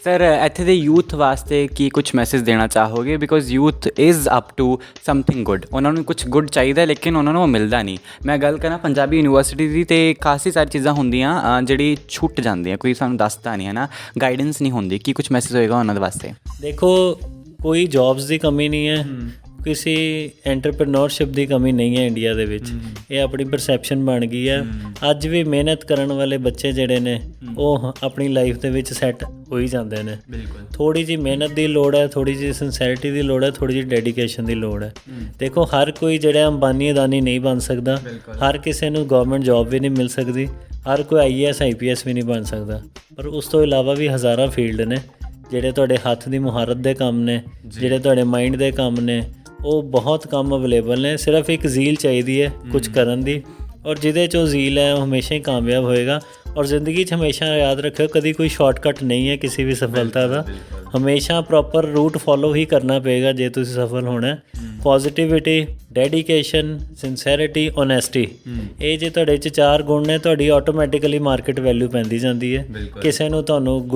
ਸਰ ਇੱਥੇ ਦੇ ਯੂਥ ਵਾਸਤੇ ਕੀ ਕੁਝ ਮੈਸੇਜ ਦੇਣਾ ਚਾਹੋਗੇ? Because youth is up to something good, ਉਹਨਾਂ ਨੂੰ ਕੁਝ ਗੁੱਡ ਚਾਹੀਦਾ ਲੇਕਿਨ ਉਹਨਾਂ ਨੂੰ ਉਹ ਮਿਲਦਾ ਨਹੀਂ। ਮੈਂ ਗੱਲ ਕਰਾਂ ਪੰਜਾਬੀ ਯੂਨੀਵਰਸਿਟੀ ਦੀ ਤੇ ਕਾਫੀ ਸਾਰੀ ਚੀਜ਼ਾਂ ਹੁੰਦੀਆਂ ਜਿਹੜੀ ਛੁੱਟ ਜਾਂਦੀਆਂ, ਕੋਈ ਸਾਨੂੰ ਦੱਸਦਾ ਨਹੀਂ ਹੈ ਨਾ, ਗਾਈਡੈਂਸ ਨਹੀਂ ਹੁੰਦੀ। ਕੀ ਕੁਝ ਮੈਸੇਜ ਹੋਏਗਾ ਉਹਨਾਂ ਦੇ ਵਾਸਤੇ? ਦੇਖੋ ਕੋਈ ਜੌਬਸ ਦੀ ਕਮੀ ਨਹੀਂ ਹੈ, ਕਿਸੇ ਐਂਟਰਪ੍ਰੇਨਿਓਰਸ਼ਿਪ ਦੀ ਕਮੀ ਨਹੀਂ ਹੈ ਇੰਡੀਆ ਦੇ ਵਿੱਚ। ਇਹ ਆਪਣੀ ਪਰਸੈਪਸ਼ਨ ਬਣ ਗਈ ਹੈ। ਅੱਜ ਵੀ ਮਿਹਨਤ ਕਰਨ ਵਾਲੇ ਬੱਚੇ ਜਿਹੜੇ ਨੇ ਉਹ ਆਪਣੀ ਲਾਈਫ ਦੇ ਵਿੱਚ ਸੈੱਟ ਹੋ ਹੀ ਜਾਂਦੇ ਨੇ। ਬਿਲਕੁਲ ਥੋੜ੍ਹੀ ਜਿਹੀ ਮਿਹਨਤ ਦੀ ਲੋੜ ਹੈ, ਥੋੜ੍ਹੀ ਜਿਹੀ ਸਿੰਸੈਰਿਟੀ ਦੀ ਲੋੜ ਹੈ, ਥੋੜ੍ਹੀ ਜਿਹੀ ਡੈਡੀਕੇਸ਼ਨ ਦੀ ਲੋੜ ਹੈ। ਦੇਖੋ ਹਰ ਕੋਈ ਜਿਹੜਾ ਅੰਬਾਨੀ ਅਦਾਨੀ ਨਹੀਂ ਬਣ ਸਕਦਾ, ਹਰ ਕਿਸੇ ਨੂੰ ਗਵਰਨਮੈਂਟ ਜੌਬ ਵੀ ਨਹੀਂ ਮਿਲ ਸਕਦੀ, ਹਰ ਕੋਈ IAS IPS ਵੀ ਨਹੀਂ ਬਣ ਸਕਦਾ। ਪਰ ਉਸ ਤੋਂ ਇਲਾਵਾ ਵੀ ਹਜ਼ਾਰਾਂ ਫੀਲਡ ਨੇ ਜਿਹੜੇ ਤੁਹਾਡੇ ਹੱਥ ਦੀ ਮੁਹਾਰਤ ਦੇ ਕੰਮ ਨੇ, ਜਿਹੜੇ ਤੁਹਾਡੇ ਮਾਈਂਡ ਦੇ ਕੰਮ ਨੇ, ਉਹ ਬਹੁਤ ਕੰਮ ਅਵੇਲੇਬਲ ਨੇ। ਸਿਰਫ ਇੱਕ ਜ਼ੀਲ ਚਾਹੀਦੀ ਹੈ ਕੁਝ ਕਰਨ ਦੀ, ਔਰ ਜਿਹਦੇ 'ਚ ਉਹ ਜ਼ੀਲ ਹੈ ਉਹ ਹਮੇਸ਼ਾ ਹੀ ਕਾਮਯਾਬ ਹੋਏਗਾ। ਔਰ ਜ਼ਿੰਦਗੀ 'ਚ ਹਮੇਸ਼ਾ ਯਾਦ ਰੱਖਿਓ ਕਦੀ ਕੋਈ ਸ਼ਾਰਟਕਟ ਨਹੀਂ ਹੈ ਕਿਸੇ ਵੀ ਸਫਲਤਾ ਦਾ, ਹਮੇਸ਼ਾ ਪ੍ਰੋਪਰ ਰੂਟ ਫੋਲੋ ਹੀ ਕਰਨਾ ਪਏਗਾ ਜੇ ਤੁਸੀਂ ਸਫਲ ਹੋਣਾ। ਪੋਜ਼ਿਟਿਵਿਟੀ, ਡੈਡੀਕੇਸ਼ਨ, ਸਿੰਸੈਰਿਟੀ, ਓਨੈਸਟੀ, ਇਹ ਜੇ ਤੁਹਾਡੇ 'ਚ 4 ਗੁਣ ਨੇ ਤੁਹਾਡੀ ਆਟੋਮੈਟਿਕਲੀ ਮਾਰਕੀਟ ਵੈਲਿਊ ਪੈਂਦੀ ਜਾਂਦੀ ਹੈ। ਕਿਸੇ ਨੂੰ ਤੁਹਾਨੂੰ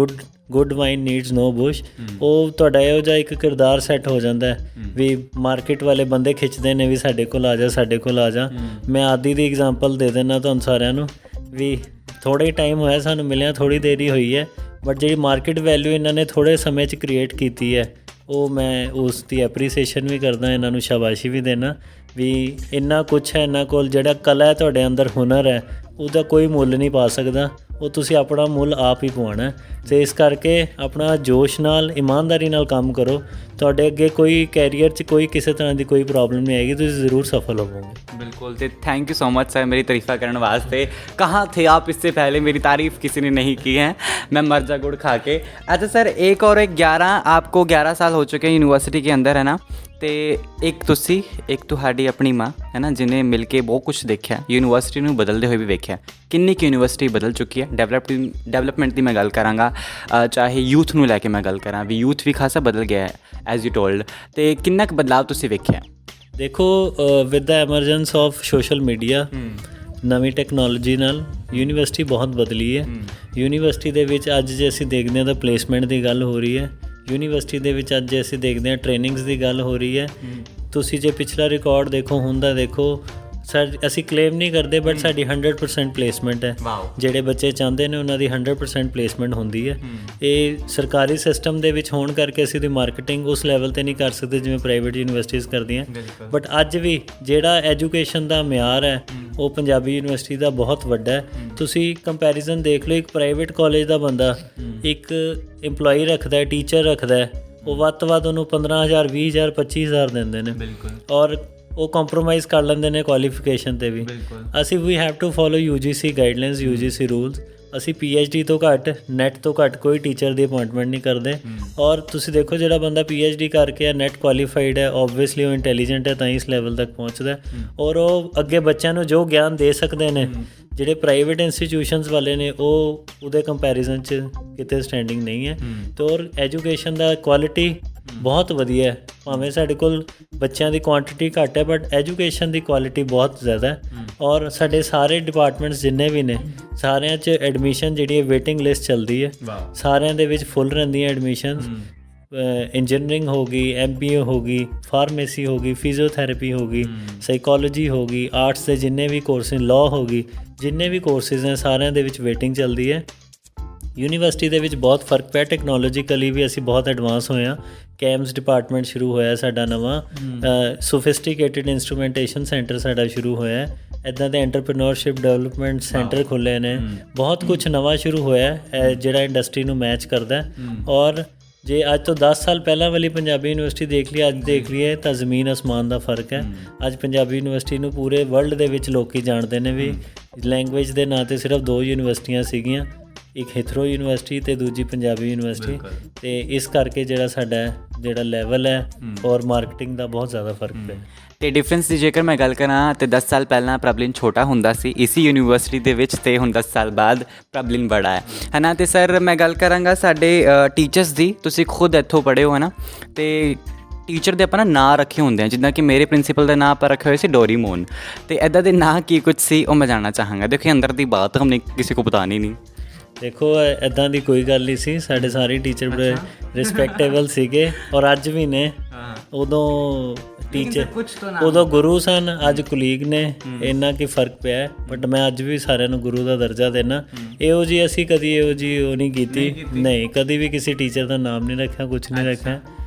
ਗੁੱਡ ਵਾਈਨ ਨੀਡਸ ਨੋ ਬੁਸ਼, ਉਹ ਤੁਹਾਡਾ ਇਹੋ ਜਿਹਾ ਇੱਕ ਕਿਰਦਾਰ ਸੈੱਟ ਹੋ ਜਾਂਦਾ ਵੀ ਮਾਰਕੀਟ ਵਾਲੇ ਬੰਦੇ ਖਿੱਚਦੇ ਨੇ ਵੀ ਸਾਡੇ ਕੋਲ ਆ ਜਾ, ਸਾਡੇ ਕੋਲ ਆ ਜਾ। ਮੈਂ ਆਦੀ ਦੀ ਐਗਜ਼ਾਮਪਲ ਦੇ ਦਿੰਦਾ ਤੁਹਾਨੂੰ ਸਾਰਿਆਂ ਨੂੰ ਵੀ ਥੋੜ੍ਹਾ ਹੀ ਟਾਈਮ ਹੋਇਆ ਸਾਨੂੰ ਮਿਲਿਆ, ਥੋੜ੍ਹੀ ਦੇਰ ਹੀ ਹੋਈ ਹੈ, ਬਟ ਜਿਹੜੀ ਮਾਰਕੀਟ ਵੈਲਿਊ ਇਹਨਾਂ ਨੇ ਥੋੜ੍ਹੇ ਸਮੇਂ 'ਚ ਕ੍ਰੀਏਟ ਕੀਤੀ ਹੈ, ਉਹ ਮੈਂ ਉਸ ਦੀ ਐਪਰੀਸੀਏਸ਼ਨ ਵੀ ਕਰਦਾ, ਇਹਨਾਂ ਨੂੰ ਸ਼ਾਬਾਸ਼ੀ ਵੀ ਦੇਣਾ ਵੀ ਇੰਨਾ ਕੁਛ ਹੈ ਇਹਨਾਂ ਕੋਲ। ਜਿਹੜਾ ਕਲਾ ਹੈ ਤੁਹਾਡੇ ਅੰਦਰ, ਹੁਨਰ ਹੈ, ਉਹਦਾ ਕੋਈ ਮੁੱਲ ਨਹੀਂ ਪਾ ਸਕਦਾ, ਉਹ ਤੁਸੀਂ ਆਪਣਾ ਮੁੱਲ ਆਪ ਹੀ ਪਵਾਉਣਾ। ਅਤੇ ਇਸ ਕਰਕੇ ਆਪਣਾ ਜੋਸ਼ ਨਾਲ, ਇਮਾਨਦਾਰੀ ਨਾਲ ਕੰਮ ਕਰੋ, ਤੁਹਾਡੇ ਅੱਗੇ ਕੋਈ ਕੈਰੀਅਰ 'ਚ ਕੋਈ ਕਿਸੇ ਤਰ੍ਹਾਂ ਦੀ ਕੋਈ ਪ੍ਰੋਬਲਮ ਨਹੀਂ ਆਏਗੀ, ਤੁਸੀਂ ਜ਼ਰੂਰ ਸਫਲ ਹੋਵੋਗੇ। बिल्कुल। तो thank you so much sir मेरी तारीफ़ा करने वास्ते। कहाँ थे आप इससे पहले? मेरी तारीफ़ किसी ने नहीं की है, मैं मर जा गुड़ खा के। अच्छा सर, एक और एक 11 आपको 11 साल हो चुके हैं यूनिवर्सिटी के अंदर, है ना? तो एक तुसी, एक तुहाडी अपनी माँ, है ना, जिन्हें मिल के बहुत कुछ देखा, यूनिवर्सिटी नूं बदलते हुए भी वेख्या। किन्नी की यूनिवर्सिटी बदल चुकी है? डेवलपमेंट की मैं गल करांगा, चाहे यूथ नूं लैके मैं गल करां भी यूथ भी खासा बदल गया है एज यू टोल्ड, तो किन्ना क बदलाव तुसी वेख्या? ਦੇਖੋ with the emergence of social media, ਨਵੀਂ ਟੈਕਨੋਲੋਜੀ ਨਾਲ ਯੂਨੀਵਰਸਿਟੀ ਬਹੁਤ ਬਦਲੀ ਹੈ। ਯੂਨੀਵਰਸਿਟੀ ਦੇ ਵਿੱਚ ਅੱਜ ਜੇ ਅਸੀਂ ਦੇਖਦੇ ਹਾਂ ਤਾਂ ਪਲੇਸਮੈਂਟ ਦੀ ਗੱਲ ਹੋ ਰਹੀ ਹੈ। ਯੂਨੀਵਰਸਿਟੀ ਦੇ ਵਿੱਚ ਅੱਜ ਜੇ ਅਸੀਂ ਦੇਖਦੇ ਹਾਂ ਟ੍ਰੇਨਿੰਗਸ ਦੀ ਗੱਲ ਹੋ ਰਹੀ ਹੈ। ਤੁਸੀਂ ਜੇ ਪਿਛਲਾ ਰਿਕਾਰਡ ਦੇਖੋ, ਹੁਣ ਦਾ ਦੇਖੋ, ਅਸੀਂ ਕਲੇਮ ਨਹੀਂ ਕਰਦੇ ਬਟ ਸਾਡੀ 100% ਪਲੇਸਮੈਂਟ ਹੈ। ਜਿਹੜੇ ਬੱਚੇ ਚਾਹੁੰਦੇ ਨੇ ਉਹਨਾਂ ਦੀ 100% ਪਲੇਸਮੈਂਟ ਹੁੰਦੀ ਹੈ। ਇਹ ਸਰਕਾਰੀ ਸਿਸਟਮ ਦੇ ਵਿੱਚ ਹੋਣ ਕਰਕੇ ਅਸੀਂ ਦੀ ਮਾਰਕੀਟਿੰਗ ਉਸ ਲੈਵਲ 'ਤੇ ਨਹੀਂ ਕਰ ਸਕਦੇ ਜਿਵੇਂ ਪ੍ਰਾਈਵੇਟ ਯੂਨੀਵਰਸਿਟੀਜ਼ ਕਰਦੀਆਂ, ਬਟ ਅੱਜ ਵੀ ਜਿਹੜਾ ਐਜੂਕੇਸ਼ਨ ਦਾ ਮਿਆਰ ਹੈ ਉਹ ਪੰਜਾਬੀ ਯੂਨੀਵਰਸਿਟੀ ਦਾ ਬਹੁਤ ਵੱਡਾ ਹੈ। ਤੁਸੀਂ ਕੰਪੈਰੀਜ਼ਨ ਦੇਖ ਲਓ, ਇੱਕ ਪ੍ਰਾਈਵੇਟ ਕਾਲਜ ਦਾ ਬੰਦਾ ਇੱਕ ਇੰਪਲੋਈ ਰੱਖਦਾ ਹੈ, ਟੀਚਰ ਰੱਖਦਾ ਹੈ, ਉਹ ਵੱਧ ਤੋਂ ਵੱਧ ਉਹਨੂੰ 15,000 20,000 25,000 ਦਿੰਦੇ ਨੇ, ਔਰ ਉਹ ਕੰਪਰੋਮਾਈਜ਼ ਕਰ ਲੈਂਦੇ ਨੇ ਕੁਆਲੀਫਿਕੇਸ਼ਨ 'ਤੇ ਵੀ। ਅਸੀਂ ਵੀ have to follow UGC guidelines, UGC rules. ਅਸੀਂ PhD ਤੋਂ ਘੱਟ, ਨੈਟ ਤੋਂ ਘੱਟ ਕੋਈ ਟੀਚਰ ਦੀ ਅਪਾਇੰਟਮੈਂਟ ਨਹੀਂ ਕਰਦੇ। ਔਰ ਤੁਸੀਂ ਦੇਖੋ ਜਿਹੜਾ ਬੰਦਾ PhD ਕਰਕੇ ਆ, ਨੈਟ ਕੁਆਲੀਫਾਈਡ ਹੈ, ਓਬਵੀਅਸਲੀ ਉਹ ਇੰਟੈਲੀਜੈਂਟ ਹੈ ਤਾਂ ਹੀ ਇਸ ਲੈਵਲ ਤੱਕ ਪਹੁੰਚਦਾ, ਔਰ ਉਹ ਅੱਗੇ ਬੱਚਿਆਂ ਨੂੰ ਜੋ ਗਿਆਨ ਦੇ ਸਕਦੇ ਨੇ ਜਿਹੜੇ ਪ੍ਰਾਈਵੇਟ ਇੰਸਟੀਟਿਊਸ਼ਨਸ ਵਾਲੇ ਨੇ ਉਹ ਉਹਦੇ ਕੰਪੈਰੀਜ਼ਨ 'ਚ ਕਿਤੇ ਸਟੈਂਡਿੰਗ ਨਹੀਂ ਹੈ। ਅਤੇ ਔਰ ਐਜੂਕੇਸ਼ਨ ਦਾ ਕੁਆਲਿਟੀ ਬਹੁਤ ਵਧੀਆ ਹੈ। ਭਾਵੇਂ ਸਾਡੇ ਕੋਲ ਬੱਚਿਆਂ ਦੀ ਕੁਆਂਟਿਟੀ ਘੱਟ ਹੈ ਬਟ ਐਜੂਕੇਸ਼ਨ ਦੀ ਕੁਆਲਿਟੀ ਬਹੁਤ ਜ਼ਿਆਦਾ ਹੈ। ਔਰ ਸਾਡੇ ਸਾਰੇ ਡਿਪਾਰਟਮੈਂਟਸ ਜਿੰਨੇ ਵੀ ਨੇ ਸਾਰਿਆਂ 'ਚ ਐਡਮਿਸ਼ਨ ਜਿਹੜੀ ਹੈ ਵੇਟਿੰਗ ਲਿਸਟ ਚੱਲਦੀ ਹੈ, ਸਾਰਿਆਂ ਦੇ ਵਿੱਚ ਫੁੱਲ ਰਹਿੰਦੀਆਂ ਐਡਮਿਸ਼ਨਸ। ਇੰਜੀਨੀਅਰਿੰਗ ਹੋ ਗਈ, MBA ਹੋ ਗਈ, ਫਾਰਮੇਸੀ ਹੋ ਗਈ, ਫਿਜ਼ੀਓਥੈਰੇਪੀ ਹੋ ਗਈ, ਸਾਈਕੋਲੋਜੀ ਹੋ ਗਈ, ਆਰਟਸ ਦੇ ਜਿੰਨੇ ਵੀ ਕੋਰਸਿਸ, ਲਾਅ ਹੋ ਗਈ, ਜਿੰਨੇ ਵੀ ਕੋਰਸਿਸ ਨੇ ਸਾਰਿਆਂ ਦੇ ਵਿੱਚ ਵੇਟਿੰਗ ਚੱਲਦੀ ਹੈ। ਯੂਨੀਵਰਸਿਟੀ ਦੇ ਵਿੱਚ ਬਹੁਤ ਫਰਕ ਪਿਆ, ਟੈਕਨੋਲੋਜੀਕਲੀ ਵੀ ਅਸੀਂ ਬਹੁਤ ਐਡਵਾਂਸ ਹੋਏ ਹਾਂ। ਕੈਮਸ ਡਿਪਾਰਟਮੈਂਟ ਸ਼ੁਰੂ ਹੋਇਆ ਸਾਡਾ ਨਵਾਂ, ਸੋਫਿਸਟੀਕੇਟਿਡ ਇੰਸਟਰੂਮੈਂਟੇਸ਼ਨ ਸੈਂਟਰ ਸਾਡਾ ਸ਼ੁਰੂ ਹੋਇਆ। ਇੱਦਾਂ ਦੇ ਐਂਟਰਪ੍ਰੀਨਿਓਰਸ਼ਿਪ ਡਿਵੈਲਪਮੈਂਟ ਸੈਂਟਰ ਖੁੱਲ੍ਹੇ ਨੇ, ਬਹੁਤ ਕੁਛ ਨਵਾਂ ਸ਼ੁਰੂ ਹੋਇਆ ਜਿਹੜਾ ਇੰਡਸਟਰੀ ਨੂੰ ਮੈਚ ਕਰਦਾ। ਔਰ ਜੇ ਅੱਜ ਤੋਂ 10 ਸਾਲ ਪਹਿਲਾਂ ਵਾਲੀ ਪੰਜਾਬੀ ਯੂਨੀਵਰਸਿਟੀ ਦੇਖ ਲਈ, ਅੱਜ ਦੇਖ ਲਈਏ ਤਾਂ ਜ਼ਮੀਨ ਅਸਮਾਨ ਦਾ ਫਰਕ ਹੈ। ਅੱਜ ਪੰਜਾਬੀ ਯੂਨੀਵਰਸਿਟੀ ਨੂੰ ਪੂਰੇ ਵਰਲਡ ਦੇ ਵਿੱਚ ਲੋਕ ਜਾਣਦੇ ਨੇ ਵੀ ਲੈਂਗੁਏਜ ਦੇ ਨਾਂ 'ਤੇ ਸਿਰਫ 2 ਯੂਨੀਵਰਸਿਟੀਆਂ ਸੀਗੀਆਂ, ਇੱਕ ਹਿਥਰੋ ਯੂਨੀਵਰਸਿਟੀ ਅਤੇ ਦੂਜੀ ਪੰਜਾਬੀ ਯੂਨੀਵਰਸਿਟੀ। ਅਤੇ ਇਸ ਕਰਕੇ ਜਿਹੜਾ ਸਾਡਾ ਜਿਹੜਾ ਲੈਵਲ ਹੈ ਔਰ ਮਾਰਕੀਟਿੰਗ ਦਾ ਬਹੁਤ ਜ਼ਿਆਦਾ ਫਰਕ ਪਿਆ। ਤੇ ਡਿਫਰੈਂਸ ਦੀ ਜੇਕਰ ਮੈਂ ਗੱਲ ਕਰਾਂ ਤਾਂ 10 ਸਾਲ ਪਹਿਲਾਂ ਪ੍ਰਬਲਿਨ ਛੋਟਾ ਹੁੰਦਾ ਸੀ ਇਸੀ ਯੂਨੀਵਰਸਿਟੀ ਦੇ ਵਿੱਚ, ਅਤੇ ਹੁਣ 10 ਸਾਲ ਬਾਅਦ ਪ੍ਰਬਲਿਨ ਬੜਾ ਹੈ ਨਾ। ਅਤੇ ਸਰ ਮੈਂ ਗੱਲ ਕਰਾਂਗਾ ਸਾਡੇ ਟੀਚਰਸ ਦੀ, ਤੁਸੀਂ ਖੁਦ ਇੱਥੋਂ ਪੜ੍ਹੇ ਹੋ ਹੈ ਨਾ, ਅਤੇ ਟੀਚਰ ਦੇ ਆਪਾਂ ਨਾ ਨਾਂ ਰੱਖੇ ਹੁੰਦੇ ਆ, ਜਿੱਦਾਂ ਕਿ ਮੇਰੇ ਪ੍ਰਿੰਸੀਪਲ ਦਾ ਨਾਂ ਆਪਾਂ ਰੱਖੇ ਹੋਏ ਸੀ ਡੋਰੀਮੋਨ, ਤੇ ਇੱਦਾਂ ਦੇ ਨਾਂ ਕੀ ਕੁਝ ਸੀ ਉਹ ਮੈਂ ਜਾਣਨਾ ਚਾਹਾਂਗਾ। ਦੇਖੋ ਅੰਦਰ ਦੀ ਬਾਤ ਹਮਨੇ ਕਿਸੇ ਕੋ ਬਤਾਨੀ ਨਹੀਂ। ਦੇਖੋ ਇੱਦਾਂ ਦੀ ਕੋਈ ਗੱਲ ਨਹੀਂ ਸੀ, ਸਾਡੇ ਸਾਰੇ ਟੀਚਰ ਬੜੇ ਰਿਸਪੈਕਟੇਬਲ ਸੀਗੇ ਔਰ ਅੱਜ ਵੀ ਨੇ। ਉਦੋਂ ਟੀਚਰ ਉਦੋਂ ਗੁਰੂ ਸਨ, ਅੱਜ ਕੁਲੀਗ ਨੇ, ਇੰਨਾ ਕੀ ਫਰਕ ਪਿਆ। ਬਟ ਮੈਂ ਅੱਜ ਵੀ ਸਾਰਿਆਂ ਨੂੰ ਗੁਰੂ ਦਾ ਦਰਜਾ ਦੇਣਾ। ਇਹੋ ਜਿਹੀ ਅਸੀਂ ਕਦੀ ਇਹੋ ਜਿਹੀ ਉਹ ਨਹੀਂ ਕੀਤੀ, ਨਹੀਂ ਕਦੀ ਵੀ ਕਿਸੇ ਟੀਚਰ ਦਾ ਨਾਮ ਨਹੀਂ ਰੱਖਿਆ, ਕੁਛ ਨਹੀਂ ਰੱਖਿਆ।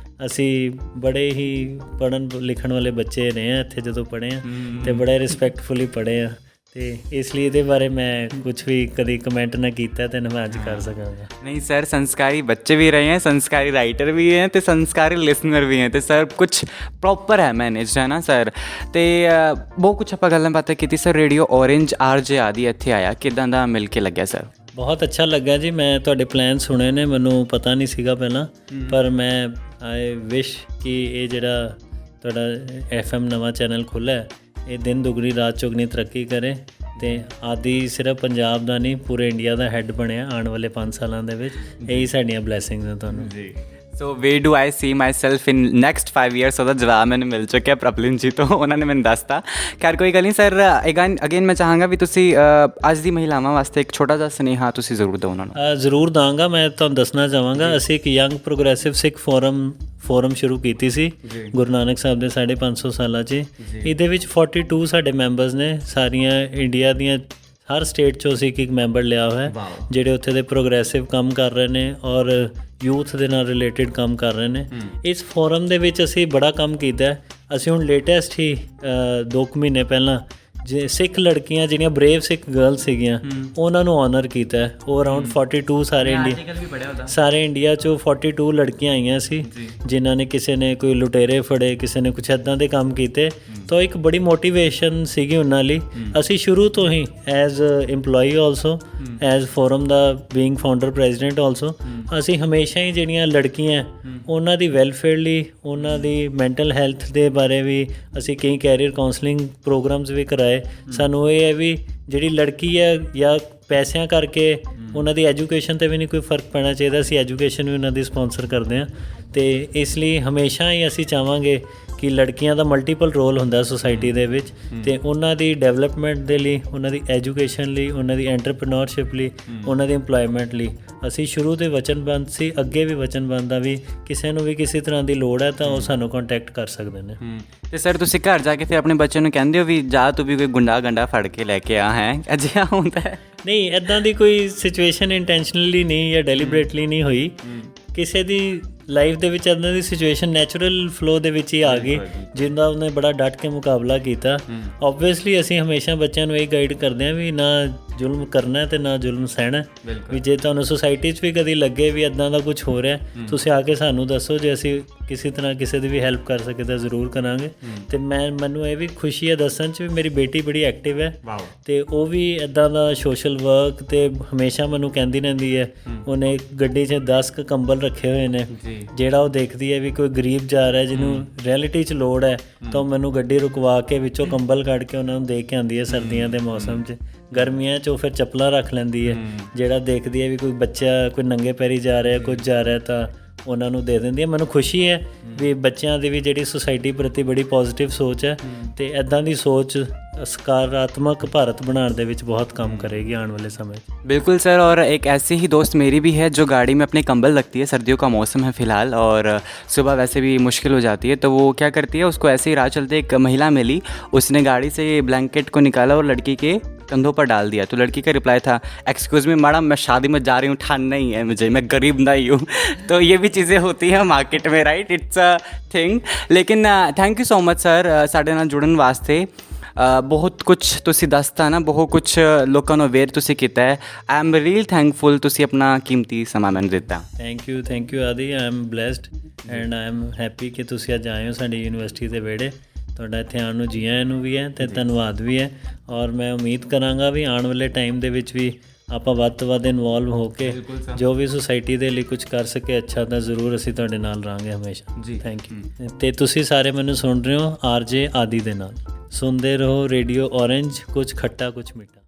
ਅਸੀਂ ਬੜੇ ਹੀ ਪੜ੍ਹਨ ਲਿਖਣ ਵਾਲੇ ਬੱਚੇ ਰਹੇ ਹਾਂ ਇੱਥੇ ਜਦੋਂ ਪੜ੍ਹੇ ਹਾਂ, ਅਤੇ ਬੜੇ ਰਿਸਪੈਕਟਫੁਲੀ ਪੜ੍ਹੇ ਹਾਂ, ਅਤੇ ਇਸ ਲਈ ਇਹਦੇ ਬਾਰੇ ਮੈਂ ਕੁਛ ਵੀ ਕਦੀ ਕਮੈਂਟ ਨਾ ਕੀਤਾ ਅਤੇ ਨਾ ਮੈਂ ਅੱਜ ਕਰ ਸਕਾਂਗਾ। नहीं सर, संस्कारी बच्चे भी रहे हैं, संस्कारी राइटर भी हैं तो संस्कारी लिसनर भी हैं, तो सर कुछ प्रॉपर है मैनेज है ना सर। तो बहुत कुछ ਆਪਾਂ ਗੱਲਾਂ ਬਾਤਾਂ ਕੀਤੀ ਸਰ। ਰੇਡੀਓ ਔਰੇਂਜ RJ ਆਦੀ ਇੱਥੇ ਆਇਆ, ਕਿੱਦਾਂ ਦਾ ਮਿਲ ਕੇ ਲੱਗਿਆ ਸਰ? ਬਹੁਤ ਅੱਛਾ ਲੱਗਾ ਜੀ। ਮੈਂ ਤੁਹਾਡੇ ਪਲਾਨ ਸੁਣੇ ਨੇ, ਮੈਨੂੰ ਪਤਾ ਨਹੀਂ ਸੀਗਾ ਪਹਿਲਾਂ, ਪਰ ਮੈਂ ਆਈ ਵਿਸ਼ ਕਿ ਇਹ ਜਿਹੜਾ ਤੁਹਾਡਾ FM ਨਵਾਂ ਚੈਨਲ ਖੁੱਲ੍ਹਾ ਇਹ ਦਿਨ ਦੁਗਣੀ ਰਾਤ ਚੌਗਣੀ ਤਰੱਕੀ ਕਰੇ, ਅਤੇ ਆਦੀ ਸਿਰਫ ਪੰਜਾਬ ਦਾ ਨਹੀਂ ਪੂਰੇ ਇੰਡੀਆ ਦਾ ਹੈੱਡ ਬਣਿਆ ਆਉਣ ਵਾਲੇ 5 ਸਾਲਾਂ ਦੇ ਵਿੱਚ। ਇਹੀ ਸਾਡੀਆਂ ਬਲੈਸਿੰਗਸ ਨੇ ਤੁਹਾਨੂੰ ਜੀ। So where do I see myself in next 5 years? ਉਹਦਾ ਜਵਾਬ ਮੈਨੂੰ ਮਿਲ ਚੁੱਕਿਆ ਪ੍ਰਭਲਿਨ ਜੀ ਤੋਂ, ਉਹਨਾਂ ਨੇ ਮੈਨੂੰ ਦੱਸਤਾ। ਖੈਰ ਕੋਈ ਗੱਲ ਨਹੀਂ ਸਰ। ਅਗੇਨ ਮੈਂ ਚਾਹਾਂਗਾ ਵੀ ਤੁਸੀਂ ਅੱਜ ਦੀ ਮਹਿਲਾਵਾਂ ਵਾਸਤੇ ਇੱਕ ਛੋਟਾ ਜਿਹਾ ਸੁਨੇਹਾ ਤੁਸੀਂ ਜ਼ਰੂਰ ਦਿਓ ਉਹਨਾਂ ਨੂੰ। ਜ਼ਰੂਰ ਦਾਂਗਾ। ਮੈਂ ਤੁਹਾਨੂੰ ਦੱਸਣਾ ਚਾਹਾਂਗਾ, ਅਸੀਂ ਇੱਕ ਯੰਗ ਪ੍ਰੋਗਰੈਸਿਵ ਸਿੱਖ ਫੋਰਮ ਸ਼ੁਰੂ ਕੀਤੀ ਸੀ ਗੁਰੂ ਨਾਨਕ ਸਾਹਿਬ ਦੇ 550 ਸਾਲਾਂ 'ਚ। ਇਹਦੇ ਵਿੱਚ 42 ਸਾਡੇ ਮੈਂਬਰਸ ਨੇ, ਸਾਰੀਆਂ ਇੰਡੀਆ ਦੀਆਂ ਹਰ ਸਟੇਟ 'ਚੋਂ ਅਸੀਂ ਇੱਕ ਮੈਂਬਰ ਲਿਆ ਹੋਇਆ ਜਿਹੜੇ ਉੱਥੇ ਦੇ ਪ੍ਰੋਗਰੈਸਿਵ ਕੰਮ ਕਰ ਰਹੇ ਨੇ ਔਰ ਯੂਥ ਦੇ ਨਾਲ ਰਿਲੇਟਿਡ ਕੰਮ ਕਰ ਰਹੇ ਨੇ। ਇਸ ਫੋਰਮ ਦੇ ਵਿੱਚ ਅਸੀਂ ਬੜਾ ਕੰਮ ਕੀਤਾ। ਅਸੀਂ ਹੁਣ ਲੇਟੈਸਟ ਹੀ 2 ਮਹੀਨੇ ਪਹਿਲਾਂ ਜੇ ਸਿੱਖ ਲੜਕੀਆਂ ਜਿਹੜੀਆਂ ਬਰੇਵ ਸਿੱਖ ਗਰਲਸ ਸੀਗੀਆਂ ਉਹਨਾਂ ਨੂੰ ਆਨਰ ਕੀਤਾ। ਉਹ ਅਰਾਊਂਡ 42 ਸਾਰੇ ਇੰਡੀਆ 'ਚੋਂ 42 ਲੜਕੀਆਂ ਆਈਆਂ ਸੀ ਜਿਨ੍ਹਾਂ ਨੇ ਕਿਸੇ ਨੇ ਕੋਈ ਲੁਟੇਰੇ ਫੜੇ, ਕਿਸੇ ਨੇ ਕੁਛ ਇੱਦਾਂ ਦੇ ਕੰਮ ਕੀਤੇ। ਤਾਂ ਇੱਕ ਬੜੀ ਮੋਟੀਵੇਸ਼ਨ ਸੀਗੀ ਉਹਨਾਂ ਲਈ। ਅਸੀਂ ਸ਼ੁਰੂ ਤੋਂ ਹੀ as employee also, as forum ਦਾ ਬੀਇੰਗ ਫਾਊਂਡਰ ਪ੍ਰੈਜ਼ੀਡੈਂਟ ਆਲਸੋ, ਅਸੀਂ ਹਮੇਸ਼ਾ ਹੀ ਜਿਹੜੀਆਂ ਲੜਕੀਆਂ ਉਹਨਾਂ ਦੀ ਵੈਲਫੇਅਰ ਲਈ, ਉਹਨਾਂ ਦੀ ਮੈਂਟਲ ਹੈਲਥ ਦੇ ਬਾਰੇ ਵੀ ਅਸੀਂ ਕਈ ਕੈਰੀਅਰ ਕਾਉਂਸਲਿੰਗ ਪ੍ਰੋਗਰਾਮਸ ਵੀ ਕਰਾਏ। ਸਾਨੂੰ ਇਹ ਹੈ ਵੀ ਜਿਹੜੀ ਲੜਕੀ ਹੈ ਜਾਂ ਪੈਸਿਆਂ ਕਰਕੇ ਉਹਨਾਂ ਦੀ ਐਜੂਕੇਸ਼ਨ 'ਤੇ ਵੀ ਨਹੀਂ ਕੋਈ ਫਰਕ ਪੈਣਾ ਚਾਹੀਦਾ। ਅਸੀਂ ਐਜੂਕੇਸ਼ਨ ਵੀ ਉਹਨਾਂ ਦੀ ਸਪੋਂਸਰ ਕਰਦੇ ਹਾਂ, ਅਤੇ ਇਸ ਲਈ ਹਮੇਸ਼ਾ ਹੀ ਅਸੀਂ ਚਾਹਾਂਗੇ ਕਿ ਲੜਕੀਆਂ ਦਾ ਮਲਟੀਪਲ ਰੋਲ ਹੁੰਦਾ ਸੁਸਾਇਟੀ ਦੇ ਵਿੱਚ, ਅਤੇ ਉਹਨਾਂ ਦੀ ਡਿਵੈਲਪਮੈਂਟ ਦੇ ਲਈ, ਉਹਨਾਂ ਦੀ ਐਜੂਕੇਸ਼ਨ ਲਈ, ਉਹਨਾਂ ਦੀ ਐਂਟਰਪ੍ਰੇਨਿਓਰਸ਼ਿਪ ਲਈ, ਉਹਨਾਂ ਦੀ ਇੰਪਲੋਇਮੈਂਟ ਲਈ ਅਸੀਂ ਸ਼ੁਰੂ ਤੋਂ ਵਚਨਬੱਧ ਸੀ, ਅੱਗੇ ਵੀ ਵਚਨਬੱਧ ਆ ਵੀ ਕਿਸੇ ਨੂੰ ਵੀ ਕਿਸੇ ਤਰ੍ਹਾਂ ਦੀ ਲੋੜ ਹੈ ਤਾਂ ਉਹ ਸਾਨੂੰ ਕੰਟੈਕਟ ਕਰ ਸਕਦੇ ਨੇ। ਅਤੇ ਸਰ ਤੁਸੀਂ ਘਰ ਜਾ ਕੇ ਫਿਰ ਆਪਣੇ ਬੱਚੇ ਨੂੰ ਕਹਿੰਦੇ ਹੋ ਵੀ ਜਾ ਤੂੰ ਵੀ ਕੋਈ ਗੁੰਡਾ ਗੰਡਾ ਫੜ ਕੇ ਲੈ ਕੇ ਆ? ਹੈ ਅਜਿਹਾ ਹੁੰਦਾ ਹੈ? ਨਹੀਂ, ਇੱਦਾਂ ਦੀ ਕੋਈ ਸਿਚੁਏਸ਼ਨ ਇੰਟੈਂਸ਼ਨਲੀ ਨਹੀਂ ਜਾਂ ਡੈਲੀਬਰੇਟਲੀ ਨਹੀਂ ਹੋਈ। ਕਿਸੇ ਦੀ ਲਾਈਫ ਦੇ ਵਿੱਚ ਇੱਦਾਂ ਦੀ ਸਿਚੁਏਸ਼ਨ ਨੈਚੁਰਲ ਫਲੋ ਦੇ ਵਿੱਚ ਹੀ ਆ ਗਈ ਜਿਹਦਾ ਉਹਨੇ ਬੜਾ ਡਟ ਕੇ ਮੁਕਾਬਲਾ ਕੀਤਾ। ਓਬਵੀਅਸਲੀ ਅਸੀਂ ਹਮੇਸ਼ਾ ਬੱਚਿਆਂ ਨੂੰ ਇਹ ਗਾਈਡ ਕਰਦੇ ਹਾਂ ਵੀ ਨਾ ਜ਼ੁਲਮ ਕਰਨਾ ਅਤੇ ਨਾ ਜ਼ੁਲਮ ਸਹਿਣਾ। ਵੀ ਜੇ ਤੁਹਾਨੂੰ ਸੁਸਾਇਟੀ 'ਚ ਵੀ ਕਦੀ ਲੱਗੇ ਵੀ ਇੱਦਾਂ ਦਾ ਕੁਛ ਹੋ ਰਿਹਾ, ਤੁਸੀਂ ਆ ਕੇ ਸਾਨੂੰ ਦੱਸੋ, ਜੇ ਅਸੀਂ ਕਿਸੇ ਤਰ੍ਹਾਂ ਕਿਸੇ ਦੀ ਵੀ ਹੈਲਪ ਕਰ ਸਕੇ ਤਾਂ ਜ਼ਰੂਰ ਕਰਾਂਗੇ। ਅਤੇ ਮੈਨੂੰ ਇਹ ਵੀ ਖੁਸ਼ੀ ਹੈ ਦੱਸਣ 'ਚ ਵੀ ਮੇਰੀ ਬੇਟੀ ਬੜੀ ਐਕਟਿਵ ਹੈ, ਅਤੇ ਉਹ ਵੀ ਇੱਦਾਂ ਦਾ ਸੋਸ਼ਲ ਵਰਕ ਅਤੇ ਹਮੇਸ਼ਾ ਮੈਨੂੰ ਕਹਿੰਦੀ ਰਹਿੰਦੀ ਹੈ। ਉਹਨੇ ਗੱਡੀ 'ਚ 10 ਕੁ ਕੰਬਲ ਰੱਖੇ ਹੋਏ ਨੇ, ਜਿਹੜਾ ਉਹ ਦੇਖਦੀ ਹੈ ਵੀ ਕੋਈ ਗਰੀਬ ਜਾ ਰਿਹਾ ਜਿਹਨੂੰ ਰਿਐਲਿਟੀ 'ਚ ਲੋੜ ਹੈ ਤਾਂ ਉਹ ਮੈਨੂੰ ਗੱਡੀ ਰੁਕਵਾ ਕੇ ਵਿੱਚੋਂ ਕੰਬਲ ਕੱਢ ਕੇ ਉਹਨਾਂ ਨੂੰ ਦੇ ਕੇ ਆਉਂਦੀ ਹੈ। ਸਰਦੀਆਂ ਦੇ ਮੌਸਮ 'ਚ, ਗਰਮੀਆਂ 'ਚ ਉਹ ਫਿਰ ਚੱਪਲਾਂ ਰੱਖ ਲੈਂਦੀ ਹੈ। ਜਿਹੜਾ ਦੇਖਦੀ ਹੈ ਵੀ ਕੋਈ ਬੱਚਾ ਕੋਈ ਨੰਗੇ ਪੈਰੀ ਜਾ ਰਿਹਾ, ਕੁਝ ਜਾ ਰਿਹਾ ਤਾਂ ਉਹਨਾਂ ਨੂੰ ਦੇ ਦਿੰਦੀ ਹੈ। ਮੈਨੂੰ ਖੁਸ਼ੀ ਹੈ ਵੀ ਬੱਚਿਆਂ ਦੀ ਵੀ ਜਿਹੜੀ ਸੁਸਾਇਟੀ ਪ੍ਰਤੀ ਬੜੀ ਪੋਜ਼ੀਟਿਵ ਸੋਚ ਹੈ, ਅਤੇ ਇੱਦਾਂ ਦੀ ਸੋਚ सकारात्मक भारत बनाने ਦੇ ਵਿੱਚ बहुत काम करेगी आने वाले समय। बिल्कुल सर। और एक ऐसी ही दोस्त मेरी भी है जो गाड़ी में अपने कंबल रखती है, सर्दियों का मौसम है फ़िलहाल और सुबह वैसे भी मुश्किल हो जाती है, तो वो क्या करती है, उसको ऐसे ही राह चलते एक महिला मिली, उसने गाड़ी से ब्लैंकेट को निकाला और लड़की के कंधों पर डाल दिया। तो लड़की का रिप्लाई था, एक्सक्यूज़ मी मैडम, मैं शादी में जा रही हूँ, ठंड नहीं है मुझे, मैं गरीब नहीं हूँ। तो ये भी चीज़ें होती हैं मार्केट में, राइट, इट्स अ थिंग। लेकिन thank you so much sir साढ़े नाल जुड़न वास्ते। बहुत कुछ ਤੁਸੀਂ ਦੱਸਤਾ ਨਾ, ਬਹੁਤ ਕੁਛ ਲੋਕਾਂ ਨੂੰ ਅਵੇਅਰ ਤੁਸੀਂ ਕੀਤਾ ਹੈ। ਆਈ ਐਮ ਰੀਅਲ ਥੈਂਕਫੁਲ ਤੁਸੀਂ ਆਪਣਾ ਕੀਮਤੀ ਸਮਾਂ ਮੈਨੂੰ ਦਿੱਤਾ। ਥੈਂਕ ਯੂ ਆਦੀ। I am blessed and I am happy ਕਿ ਤੁਸੀਂ ਅੱਜ ਆਏ ਹੋ ਸਾਡੀ ਯੂਨੀਵਰਸਿਟੀ ਦੇ ਵਿਹੜੇ। ਤੁਹਾਡਾ ਇੱਥੇ ਆਉਣ ਨੂੰ ਜੀ ਆਇਆਂ ਨੂੰ ਵੀ ਹੈ ਅਤੇ ਧੰਨਵਾਦ ਵੀ ਹੈ। ਔਰ ਮੈਂ ਉਮੀਦ ਕਰਾਂਗਾ ਵੀ ਆਉਣ ਵਾਲੇ ਟਾਈਮ ਦੇ ਵਿੱਚ ਵੀ ਆਪਾਂ ਵੱਧ ਤੋਂ ਵੱਧ ਇਨਵੋਲਵ ਹੋ ਕੇ ਜੋ ਵੀ ਸੁਸਾਇਟੀ ਦੇ ਲਈ ਕੁਝ ਕਰ ਸਕੇ ਅੱਛਾ ਤਾਂ ਜ਼ਰੂਰ ਅਸੀਂ ਤੁਹਾਡੇ ਨਾਲ ਰਹਾਂਗੇ ਹਮੇਸ਼ਾ ਜੀ। Thank you. ਅਤੇ ਤੁਸੀਂ ਸਾਰੇ ਮੈਨੂੰ ਸੁਣ ਰਹੇ ਹੋ RJ ਆਦੀ ਦੇ ਨਾਲ। ਸੁਣਦੇ ਰਹੋ ਰੇਡੀਓ ਔਰੇਂਜ, ਕੁਝ ਖੱਟਾ ਕੁਝ ਮਿੱਠਾ।